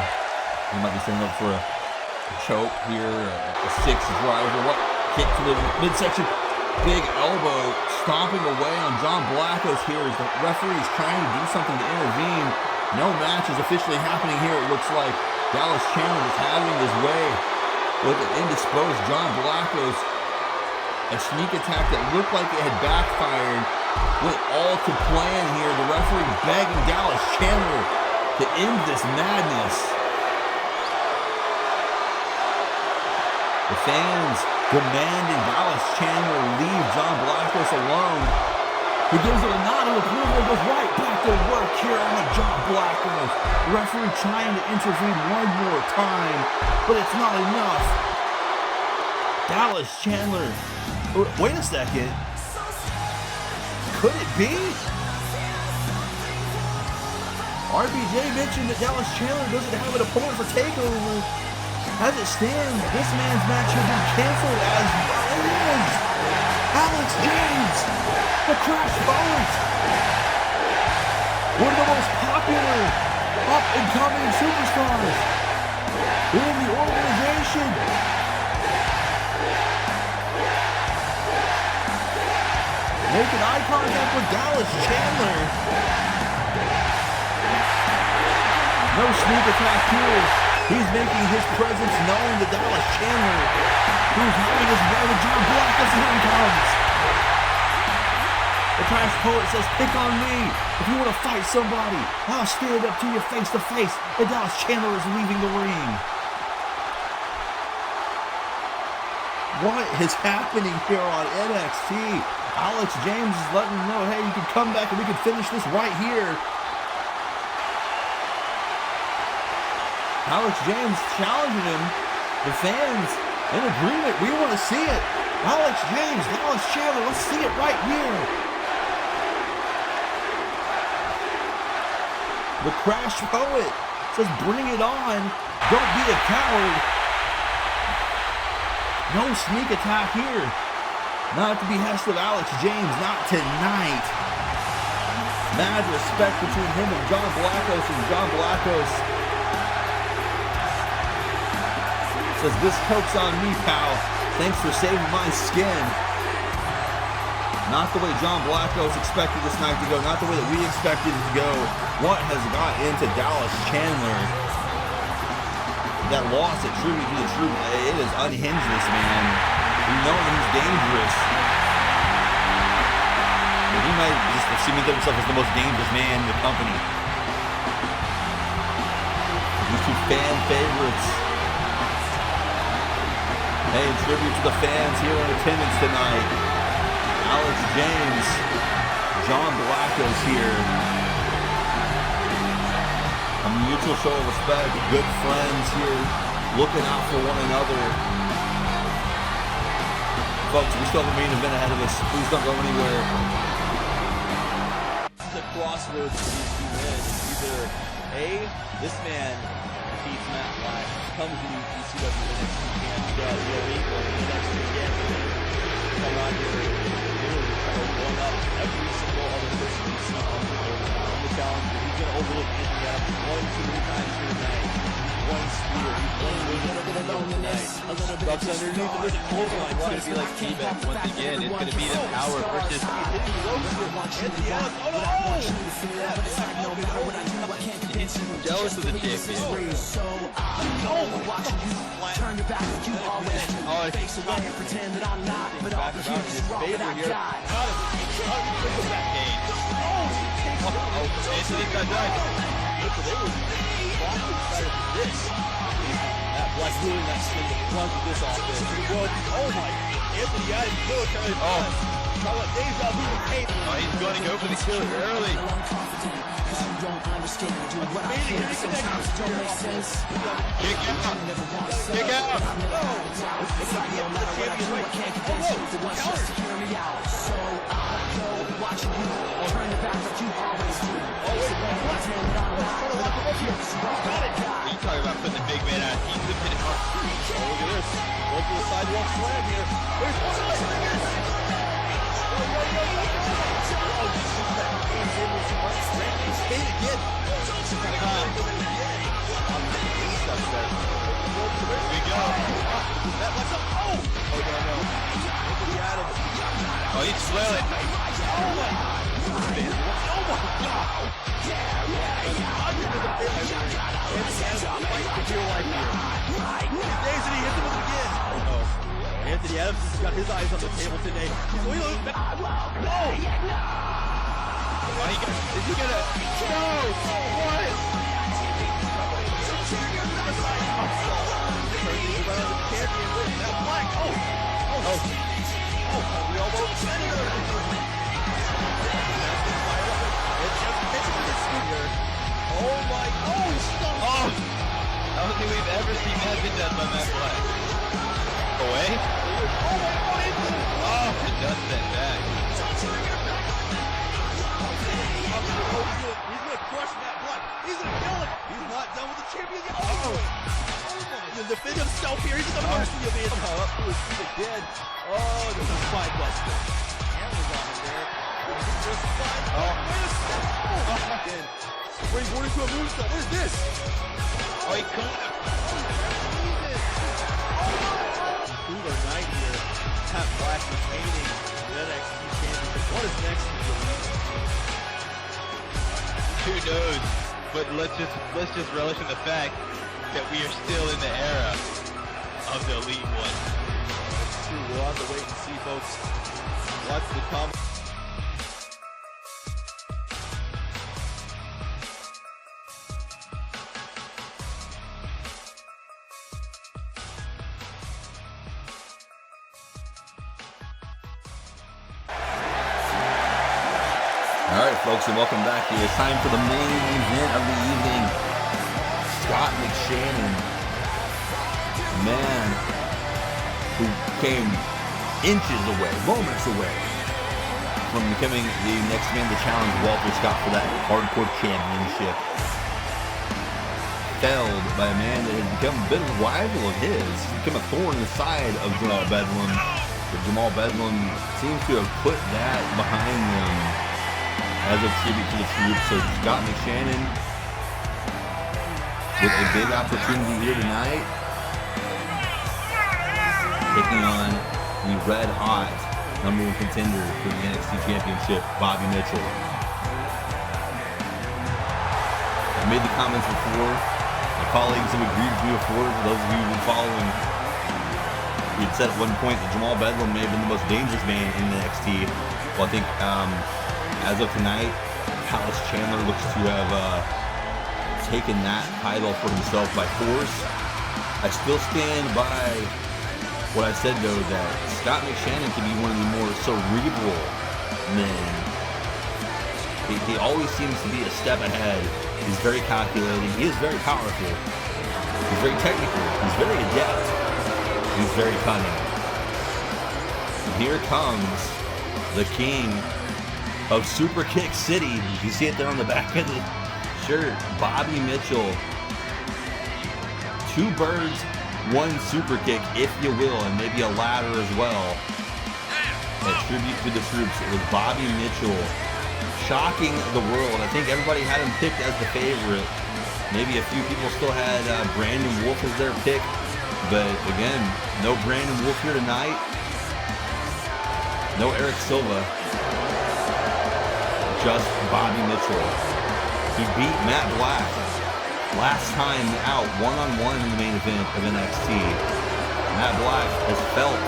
He might be setting up for a choke here, a 6 driver. What? Kick to the midsection. Big elbow stomping away on John Blackos here as the referee is trying to do something to intervene. No match is officially happening here, it looks like. Dallas Chandler is having his way with an indisposed John Blackos. A sneak attack that looked like it had backfired went all to plan here. The referee begging Dallas Chandler to end this madness. The fans demanding Dallas Chandler leave John Blackos alone. He gives it a nod of approval and goes right back to work here on John Blackos. Referee trying to intervene one more time, but it's not enough. Dallas Chandler, wait a second. Could it be? RBJ mentioned that Dallas Chandler doesn't have an opponent for Takeover. As it stands, this man's match has been canceled as well as Alex James, the Crash Poet, one of the most popular up-and-coming superstars in the organization. Making eye contact with Dallas Chandler. No sneak attack here. He's making his presence known to Dallas Chandler, who's having his way with John Blackos, and here he comes. The Crash Poet says, pick on me. If you want to fight somebody, I'll stand up to you face to face. And Dallas Chandler is leaving the ring. What is happening here on NXT? Alex James is letting him know, hey, you can come back and we can finish this right here. Alex James challenging him. The fans in agreement. We want to see it. Alex James, Dallas Chandler, let's see it right here. The Crash Poet says, bring it on. Don't be a coward. No sneak attack here. Not at the behest of Alex James, not tonight. Mad respect between him and John Blackos, and John Blackos says, this coke's on me, pal. Thanks for saving my skin. Not the way John Blackos expected this night to go, not the way that we expected it to go. What has got into Dallas Chandler? That loss at Tribute to the Truth, it has unhinged this man. We know he's dangerous. But he might just have cemented himself as the most dangerous man in the company. These two fan favorites. Paying tribute to the fans here in attendance tonight. Alex James, John Blackos here. A mutual show of respect, good friends here, looking out for one another. Folks, we still have a main event ahead of us. Please don't go anywhere. The crossroads for these two men. Either A, this man defeats Matt Black, comes to ECW NXT champion, the elite or the NXT champion. Come on here, literally try to one up every single other person you see on the challenger. He's going to overlook Anthony Adams 1 2 times here tonight. One spear, he's one tonight. Ducks underneath of this clothesline. It's going to be like T-Beck once again. It's going to be the power versus jealous of the champion. Turn your back like you always do. Face away and pretend that I'm not. But all the heroes is wrong that I died. Anthony got died. They were excited for this. That Black doing that swing to plunge with this offense. Oh my, Anthony got his military. Oh, deja vu with Cable. Oh, he's going to go for the kill early. You don't understand what I feel. Sometimes it don't make sense. Kick out. Kick out. It's like no matter what I do, I can't convince you. The one's just to hear me out. So I go watching you. Turn your back like you always do. Pretend that I'm not. But all the heroes is wrong that I died. You talking about putting the big man out. He's lifted it up. Oh, look at this. Go for the sidewalk slam here. There's one of the Oh, he's flailing. Anthony Adams has got his eyes on the table today. Oh, is he gonna? No! What? Oh my! Oh, stop! Oh! I don't think we've ever seen that been done by Matt Black. Away? Oh, the dust that back. He's gonna crush Matt Black. He's gonna kill him. He's not done with the champion yet. Oh! He's gonna defend himself here. He's gonna mercy of it. He's again. Oh, there's a spine buster. Chandler's on him there. There's a spine. Oh, wait a second. Oh, again. Springboard into a moonsault. What is this? Oh, he caught him. Cooler night here. Matt Black retaining the NXT championship. What is next for the Elite? Who knows? But let's just relish in the fact that we are still in the era of the Elite One. That's true. We'll have to wait and see, folks. Watch the comment. Alright folks, and welcome back here. It's time for the main event of the evening. Scott McShannon, man who came inches away, moments away from becoming the next man to challenge Walter Scott for that hardcore championship. Failed by a man that has become a bit of a rival of his. He's become a thorn in the side of Jamal Bedlam. But Jamal Bedlam seems to have put that behind them as a tribute to the troops. So Scott McShannon with a big opportunity here tonight, taking on the red hot #1 contender for the NXT Championship, Bobby Mitchell. I made the comments before. My colleagues have agreed with me before. For those of you who've been following, we had said at one point that Jamal Bedlam may have been the most dangerous man in NXT. Well, I think as of tonight, Chandler looks to have taken that title for himself by force. I still stand by what I said, though, that Scott McShannon can be one of the more cerebral men. He always seems to be a step ahead. He's very calculating. He is very powerful. He's very technical. He's very adept. He's very cunning. And here comes the king of Super Kick City. You can see it there on the back of the shirt. Bobby Mitchell. 2 birds, 1 super kick, if you will, and maybe a ladder as well. A tribute to the troops. It was Bobby Mitchell shocking the world. I think everybody had him picked as the favorite. Maybe a few people still had Brandon Wolf as their pick, but again, no Brandon Wolf here tonight. No Eric Silva. Just Bobby Mitchell. He beat Matt Black last time out, one-on-one in the main event of NXT. Matt Black has felt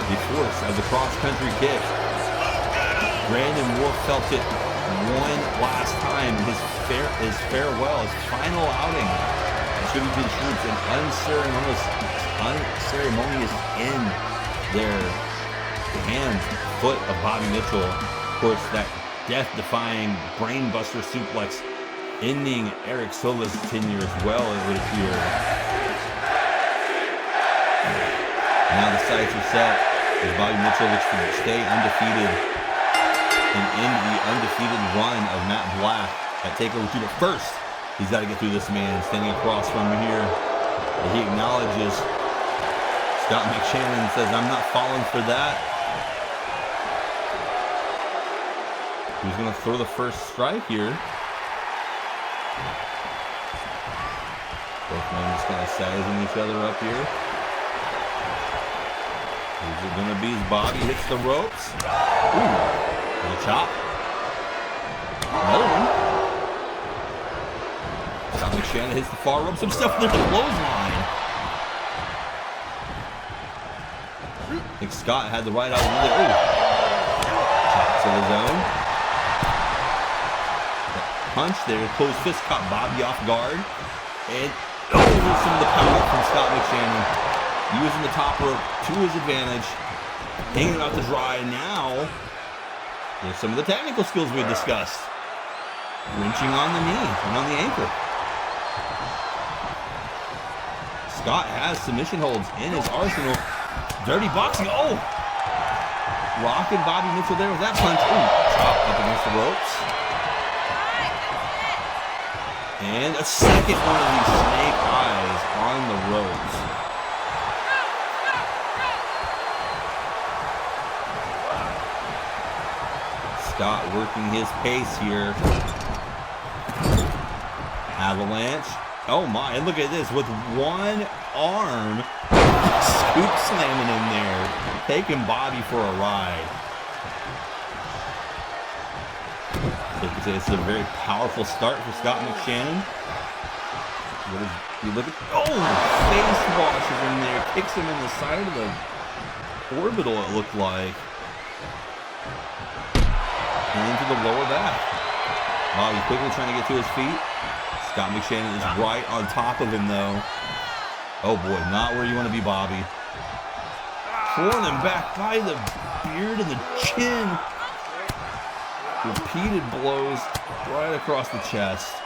the force of the cross-country kick. Brandon Wolf felt it one last time in his farewell, his final outing. Tribute to the troops, an unceremonious end there. The hand, foot of Bobby Mitchell. Of course, that death-defying brainbuster suplex ending Eric Silva's tenure as well, it would appear. Now the sights are set as Bobby Mitchell looks to stay undefeated and end the undefeated run of Matt Black at Takeover 2. But first, he's got to get through this man standing across from him here. And he acknowledges Scott McShannon, says, "I'm not falling for that." He's going to throw the first strike here. Both men just kind of sizing each other up here. Who's it gonna be as Bobby hits the ropes? Ooh, little chop. Another one. Scott McShannon hits the far ropes himself. There's a clothesline. I think Scott had the right out of the other. Chops of his own. That punch there, closed fist caught Bobby off guard. And there's some of the power from Scott McShannon. Using the top rope to his advantage. Hanging out to dry. Now, there's some of the technical skills we discussed. Wrenching on the knee and on the ankle. Scott has submission holds in his arsenal. Dirty boxing. Oh! Rocking Bobby Mitchell there with that punch. Ooh, chop up against the ropes. And a second one of these snake eyes on the ropes. Scott working his pace here. Avalanche. Oh my, and look at this, with one arm, scoop slamming in there, taking Bobby for a ride. So you can say it's a very powerful start for Scott McShannon. What is, you look at, face washes in there, kicks him in the side of the orbital, it looked like. And into the lower back. Bobby quickly trying to get to his feet. Scott McShannon is right on top of him, though. Oh boy, not where you want to be, Bobby. Pulling him back by the beard and the chin. Repeated blows right across the chest,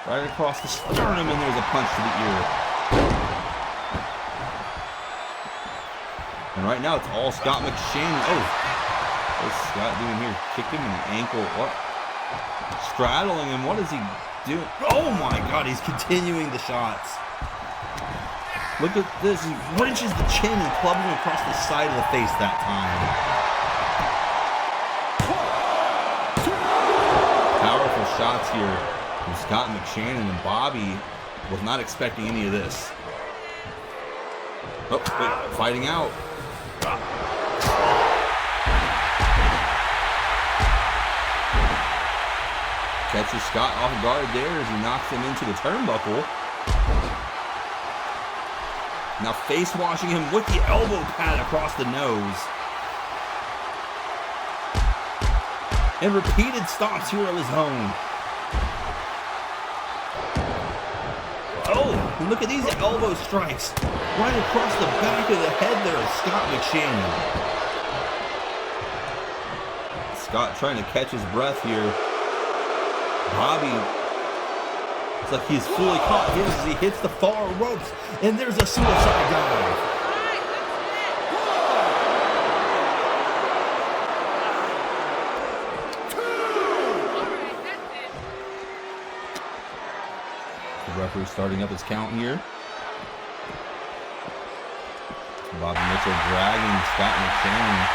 right across the sternum, and there's a punch to the ear. And right now, it's all Scott McShannon. Oh, what's Scott doing here? Kicked him in the ankle. What? Straddling him. What is he doing? Oh my God, he's continuing the shots. Look at this. He wrenches the chin and clubs him across the side of the face that time. Powerful shots here from Scott McShannon, and Bobby was not expecting any of this. Oh, wait, fighting out. Catches Scott off guard there as he knocks him into the turnbuckle. Now face washing him with the elbow pad across the nose. And repeated stomps here of his own. Oh, and look at these elbow strikes right across the back of the head there of Scott McShannon. Scott trying to catch his breath here. Bobby, it's like he's fully caught here as he hits the far ropes, and there's a suicide dive. The referee starting up his count here. Bobby Mitchell dragging Scott McShannon,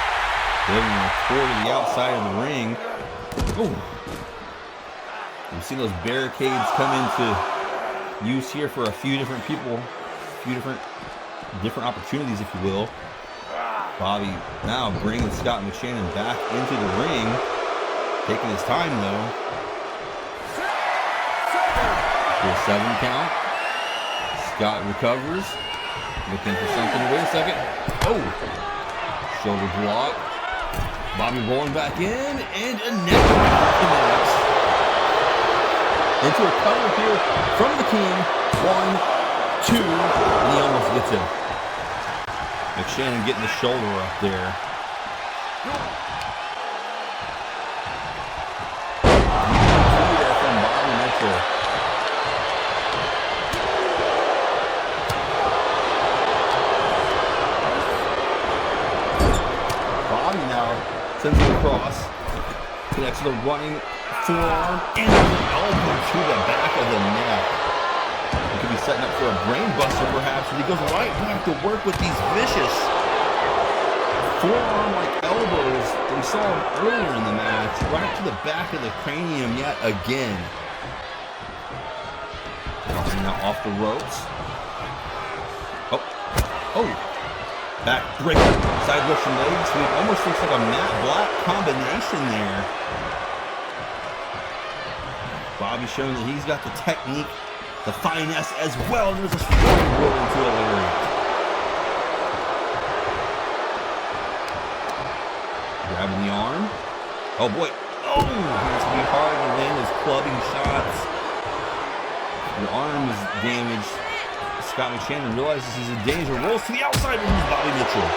giving him a tour to the outside of the ring. Oh. We've seen those barricades come into use here for a few different people, a few different opportunities, if you will. Bobby now bringing Scott McShannon back into the ring, taking his time though. To a 7 count. Scott recovers, looking for something. Wait a second. Oh, shoulder block. Bobby rolling back in, and a neck connects. Into a cover here from the King. 1, 2, and he almost gets him. McShannon getting the shoulder up there. There from Bobby Mitchell. Bobby now sends it across. Connects the running forearm and an elbow to the back of the neck. He could be setting up for a brain buster perhaps, and he goes right back to work with these vicious forearm-like elbows that we saw earlier in the match, right to the back of the cranium yet again. Now off the ropes. Oh, back breaker, side Russian leg sweep. Almost looks like a Matt Black combination there. Bobby showing that he's got the technique, the finesse as well. There's a strong roll into a lariat. Grabbing the arm. Oh boy. Oh, it's gonna be hard to land those clubbing shots. The arm is damaged. Scott McShannon realizes he's in danger. Rolls to the outside with Bobby Mitchell.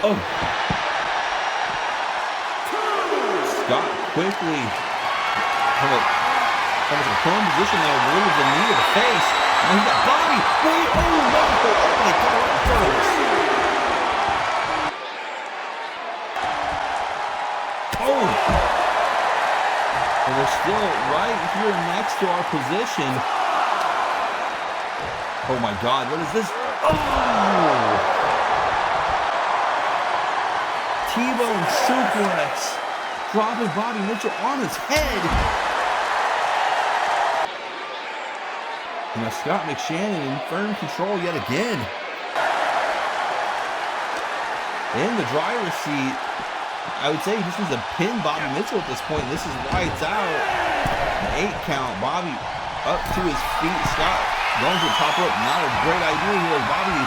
Oh. Scott quickly almost a prone position there, delivers the knee to the face. Now he's got Bobby. Wait, oh no! Oh my God, right in front of us. Oh! And we're still right here next to our position. Oh my God, what is this? Oh! T-bone suplex. Dropping Bobby Mitchell on his head. Now Scott McShannon in firm control yet again. In the driver's seat. I would say he just needs to pin Bobby Mitchell at this point. This is lights out. An 8 count. Bobby up to his feet. Scott going to the top rope. Not a great idea here. Bobby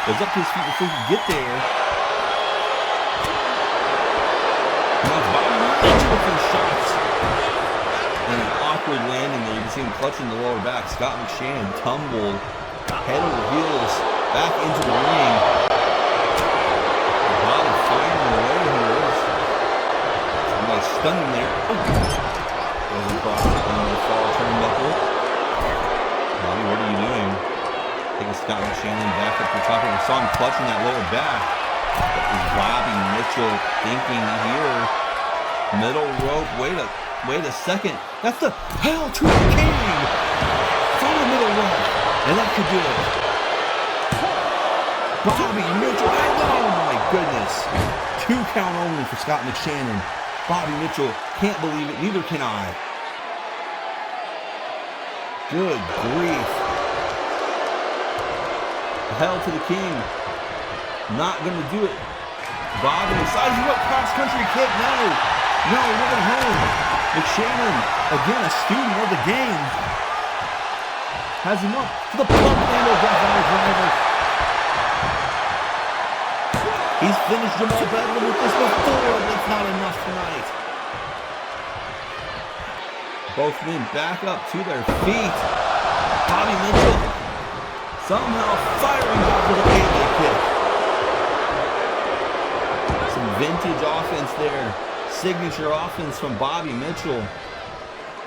was up to his feet before he could get there. Now it's Bobby Mitchell with some shots. And an awkward landing there. You can see him clutching the lower back. Scott McShannon tumbled head over heels back into the ring. Bobby firing away here. Somebody stunned him there. Goes across the fall turnbuckle. Bobby, what are you doing? Taking Scott McShannon back up to the top. We saw him clutching that lower back. Is Bobby Mitchell thinking here? Middle rope. Wait a second. That's the Hell to the King from the middle rope. And that could do it. Bobby Mitchell. Oh my goodness. 2 count only for Scott McShannon. Bobby Mitchell can't believe it. Neither can I. Good grief. Hell to the King. Not going to do it. Bobby decides what cross-country kick. No, we're going home. McShannon, again, a student of the game. Has him up to the plug handle driver. He's finished Jamal Bedlam with this before, but it's not enough tonight. Both men back up to their feet. Bobby Mitchell somehow firing back with a gateway kick. Some vintage offense there. Signature offense from Bobby Mitchell.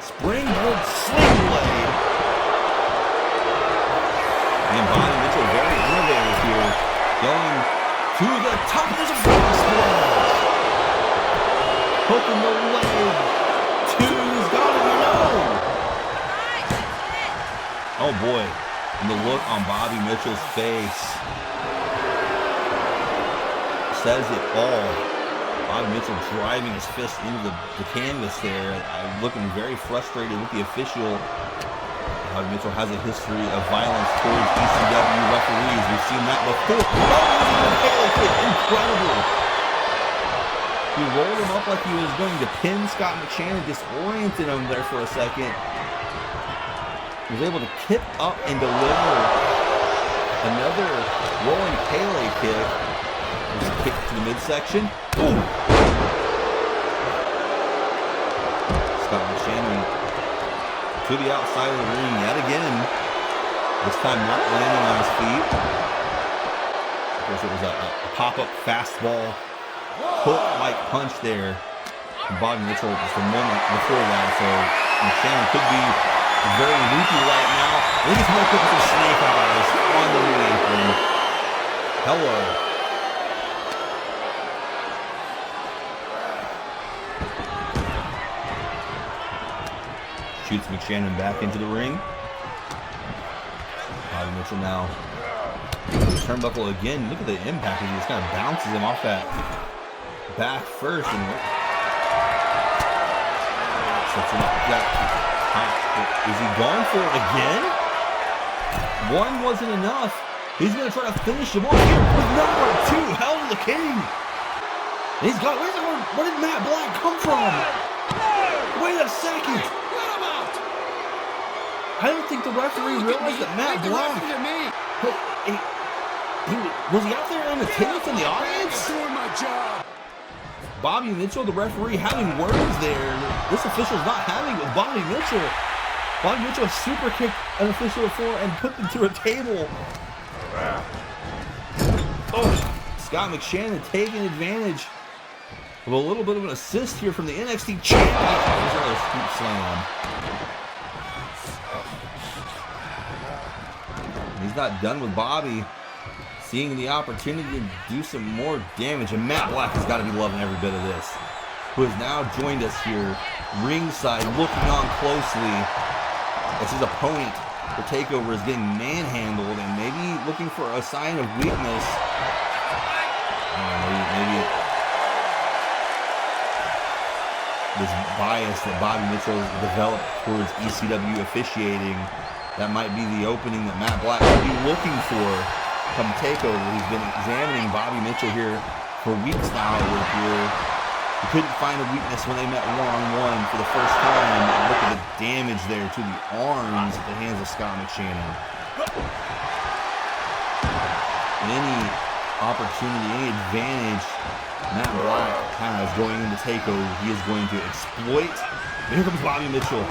Springboard sling blade. And Bobby Mitchell very innovative here. Going to the top. There's a frog splash. Hooking the leg. Two's gotta be known. Oh boy. And the look on Bobby Mitchell's face says it all. Bobby Mitchell driving his fist into the canvas there. Looking very frustrated with the official. Bobby Mitchell has a history of violence towards ECW referees. We've seen that before. Oh, incredible. He rolled him up like he was going to pin Scott McShannon, disoriented him there for a second. He was able to kick up and deliver another rolling Pele kick. There's a kick to the midsection. Ooh. Scott McShannon to the outside of the ring yet again. This time not landing on his feet. Of course, it was a pop-up fastball, hook-like punch there. And Bobby Mitchell just a moment before that, so McShannon could be very loopy right now. I think he's hooked up with some snake eyes on the ring apron. Hello. Shoots McShannon back into the ring. Bobby Mitchell now. Turnbuckle again. Look at the impact. He just kind of bounces him off that back first. And sets him up. Is he going for it again? One wasn't enough. He's going to try to finish him off here with number 2, Hell of the King. And he's got, where did Matt Black come from? Wait a second. I don't think the referee realized that Matt Black, was he out there in attendance in the audience? Bobby Mitchell, the referee, having words there. This official's not having it with Bobby Mitchell. Bobby Mitchell super kicked an official before and put them to a table. Oh, Scott McShannon taking advantage of a little bit of an assist here from the NXT champion. There's another scoop slam. He's not done with Bobby. Seeing the opportunity to do some more damage, and Matt Black has got to be loving every bit of this. Who has now joined us here, ringside, looking on closely as his opponent, the Takeover, is getting manhandled and maybe looking for a sign of weakness. Maybe this bias that Bobby Mitchell has developed towards ECW officiating, that might be the opening that Matt Black will be looking for. Come Takeover. He's been examining Bobby Mitchell here for weeks now. He couldn't find a weakness when they met one-on-one for the first time. And look at the damage there to the arms at the hands of Scott McShannon. Any opportunity, any advantage Matt Black has going into Takeover, he is going to exploit. And here comes Bobby Mitchell.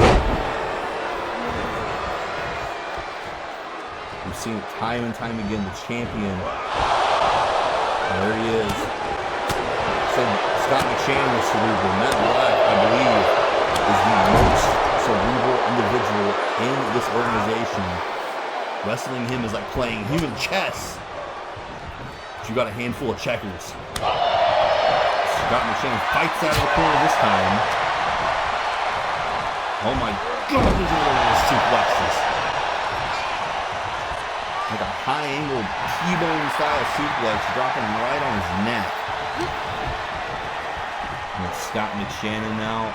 We've seen it time and time again, the champion. There he is. So Scott McShannon was cerebral. Matt Black, I believe, is the most cerebral individual in this organization. Wrestling him is like playing human chess. But you got a handful of checkers. Scott McShannon fights out of the corner this time. Oh my God, there's another one of those suplexes. Like a high-angle T-bone style suplex, dropping right on his neck. And it's Scott McShannon now.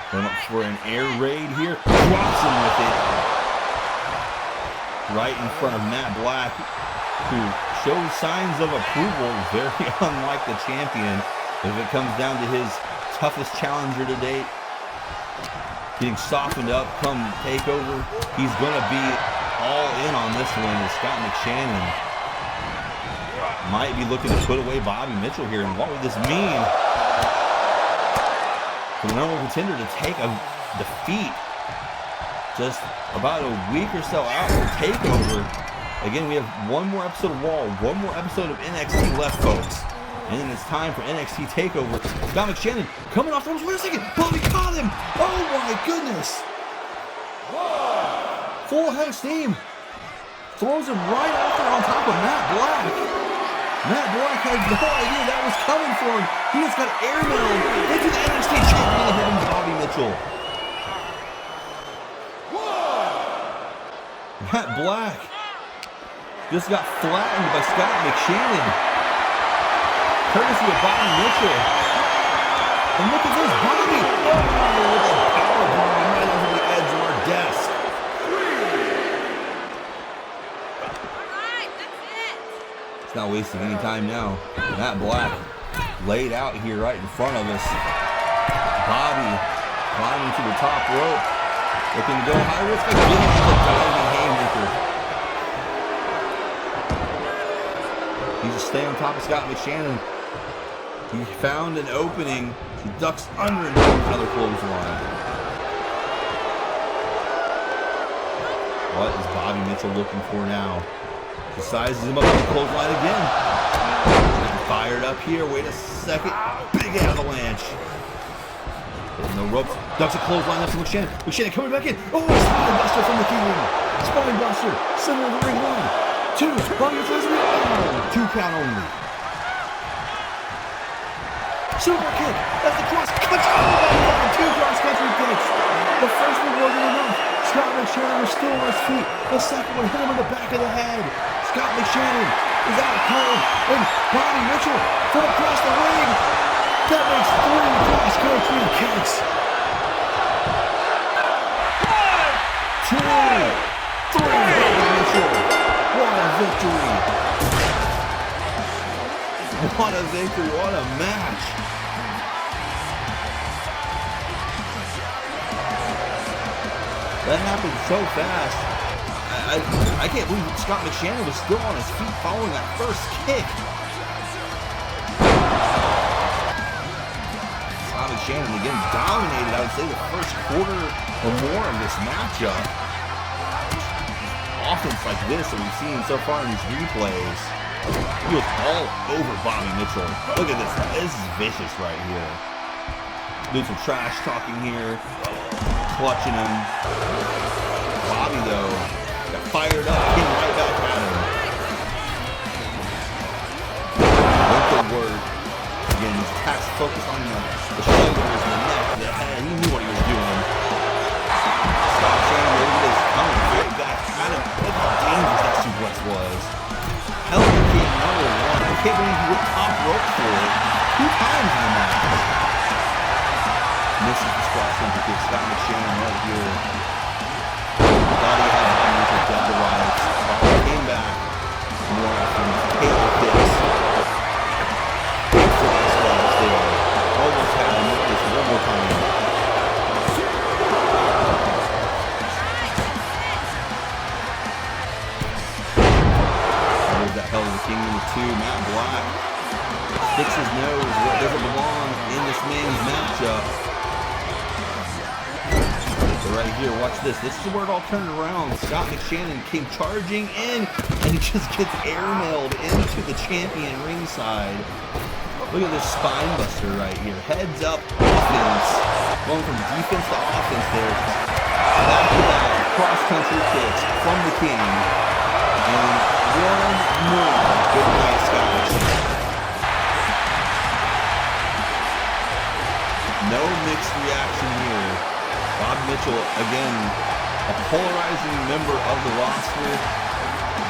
Going up for an air raid here. Drops him with it. Right in front of Matt Black, who shows signs of approval, very unlike the champion. If it comes down to his toughest challenger to date, getting softened up come Takeover, he's going to be all in on this one. As Scott McShannon might be looking to put away Bobby Mitchell here. And what would this mean for the number one contender to take a defeat just about a week or so out from Takeover? Again, we have one more episode of Raw, one more episode of NXT left, folks. And then it's time for NXT Takeover. Scott McShannon coming off the ropes. Wait a second. Bobby caught him. Oh my goodness. Full head of steam. Throws him right out there on top of Matt Black. Matt Black had no idea that was coming for him. He just got airmailed into the NXT champion of the heavens, Bobby Mitchell. Matt Black just got flattened by Scott McShannon, courtesy of Bobby Mitchell. And look at this, Bobby! Oh, with a powerbomb right over the edge of our desk. It's not wasting any time now. Matt Black laid out here right in front of us. Bobby climbing to the top rope, looking to go high. What's going to get him the diving haymaker? He just stay on top of Scott McShannon. He found an opening. He ducks under and does another clothesline. What is Bobby Mitchell looking for now? He sizes him up with the clothesline again. Fired up here. Wait a second. Big avalanche. There's no ropes. Ducks a clothesline up to McShannon. McShannon coming back in. Oh, spine buster from the King. Spine buster. Center of the ring. 1, 2. Bobby Mitchell is in. 2 count only. Super kick. That's the cross country. Oh, 2 cross country kicks. The first one wasn't enough. Scott McShannon was still on his feet. The second one hit him in the back of the head. Scott McShannon is out cold. And Bobby Mitchell from across the ring. That makes 3 cross country kicks. 1, 2, 3. Bobby Mitchell What a victory. What a match. That happened so fast. I can't believe Scott McShannon was still on his feet following that first kick. Scott McShannon again dominated, I would say, the first quarter or more of this matchup. Offense like this that we've seen so far in these replays. He was all over Bobby Mitchell. Look at this. This is vicious right here. Doing some trash talking here. Clutching him. Bobby, though, got fired up. Came right back at him. Went to work. Again, his attacks focused on the shoulders, the neck, the head. He knew what he was doing. Scott McShannon, look at this. Coming right back at him. Look how dangerous that suplex was. Hell of a kick, number one. I can't believe he went top rope for it 2 times in the match. Misses the squat center kick. Scott McShannon right here. Thought he had Bobby to dead to rights. Bobby came back. More often. Cable kicks. Almost had him with this one more time. There's that Hell of a King number 2, Matt Black. Sticks his nose where it doesn't belong in this man's matchup. So right here, watch this. This is where it all turned around. Scott McShannon came charging in, and he just gets airmailed into the champion ringside. Look at this spine buster right here. Heads up offense. Going from defense to offense there. Back to back cross-country kicks from the King. And one more. Good night, Scott McShannon. No mixed reaction here. Bob Mitchell, again, a polarizing member of the roster,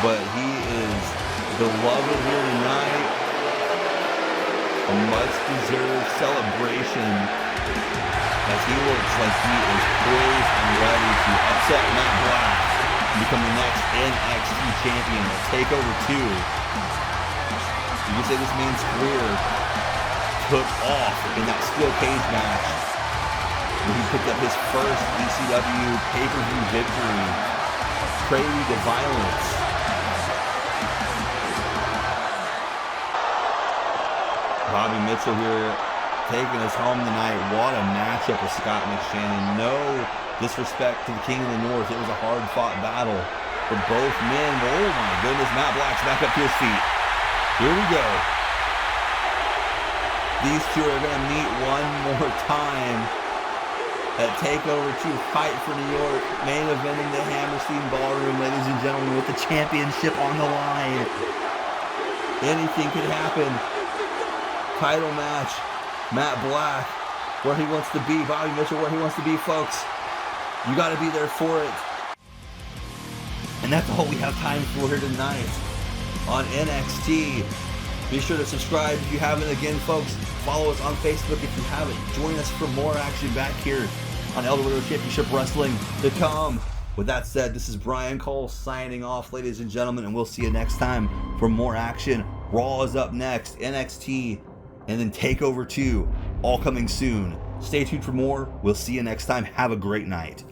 but he is beloved here tonight. A much-deserved celebration as he looks like he is poised and ready to upset Matt Black and become the next NXT champion at Takeover 2. You can say this man's career took off in that steel cage match when he picked up his first ECW pay-per-view victory. Prelude to violence. Bobby Mitchell here taking us home tonight. What a matchup with Scott McShannon. No disrespect to the King of the North. It was a hard-fought battle for both men. Oh my goodness, Matt Black's back up to his feet. Here we go. These two are going to meet one more time at Takeover 2, Fight for New York, main eventing the Hammerstein Ballroom, ladies and gentlemen, with the championship on the line. Anything could happen. Title match, Matt Black, where he wants to be, Bobby Mitchell, where he wants to be, folks. You got to be there for it. And that's all we have time for here tonight on NXT. Be sure to subscribe if you haven't. Again, folks, follow us on Facebook if you haven't. Join us for more action back here on Eldorado Championship Wrestling to come. With that said, this is Brian Cole signing off, ladies and gentlemen, and we'll see you next time for more action. Raw is up next, NXT, and then Takeover 2, all coming soon. Stay tuned for more. We'll see you next time. Have a great night.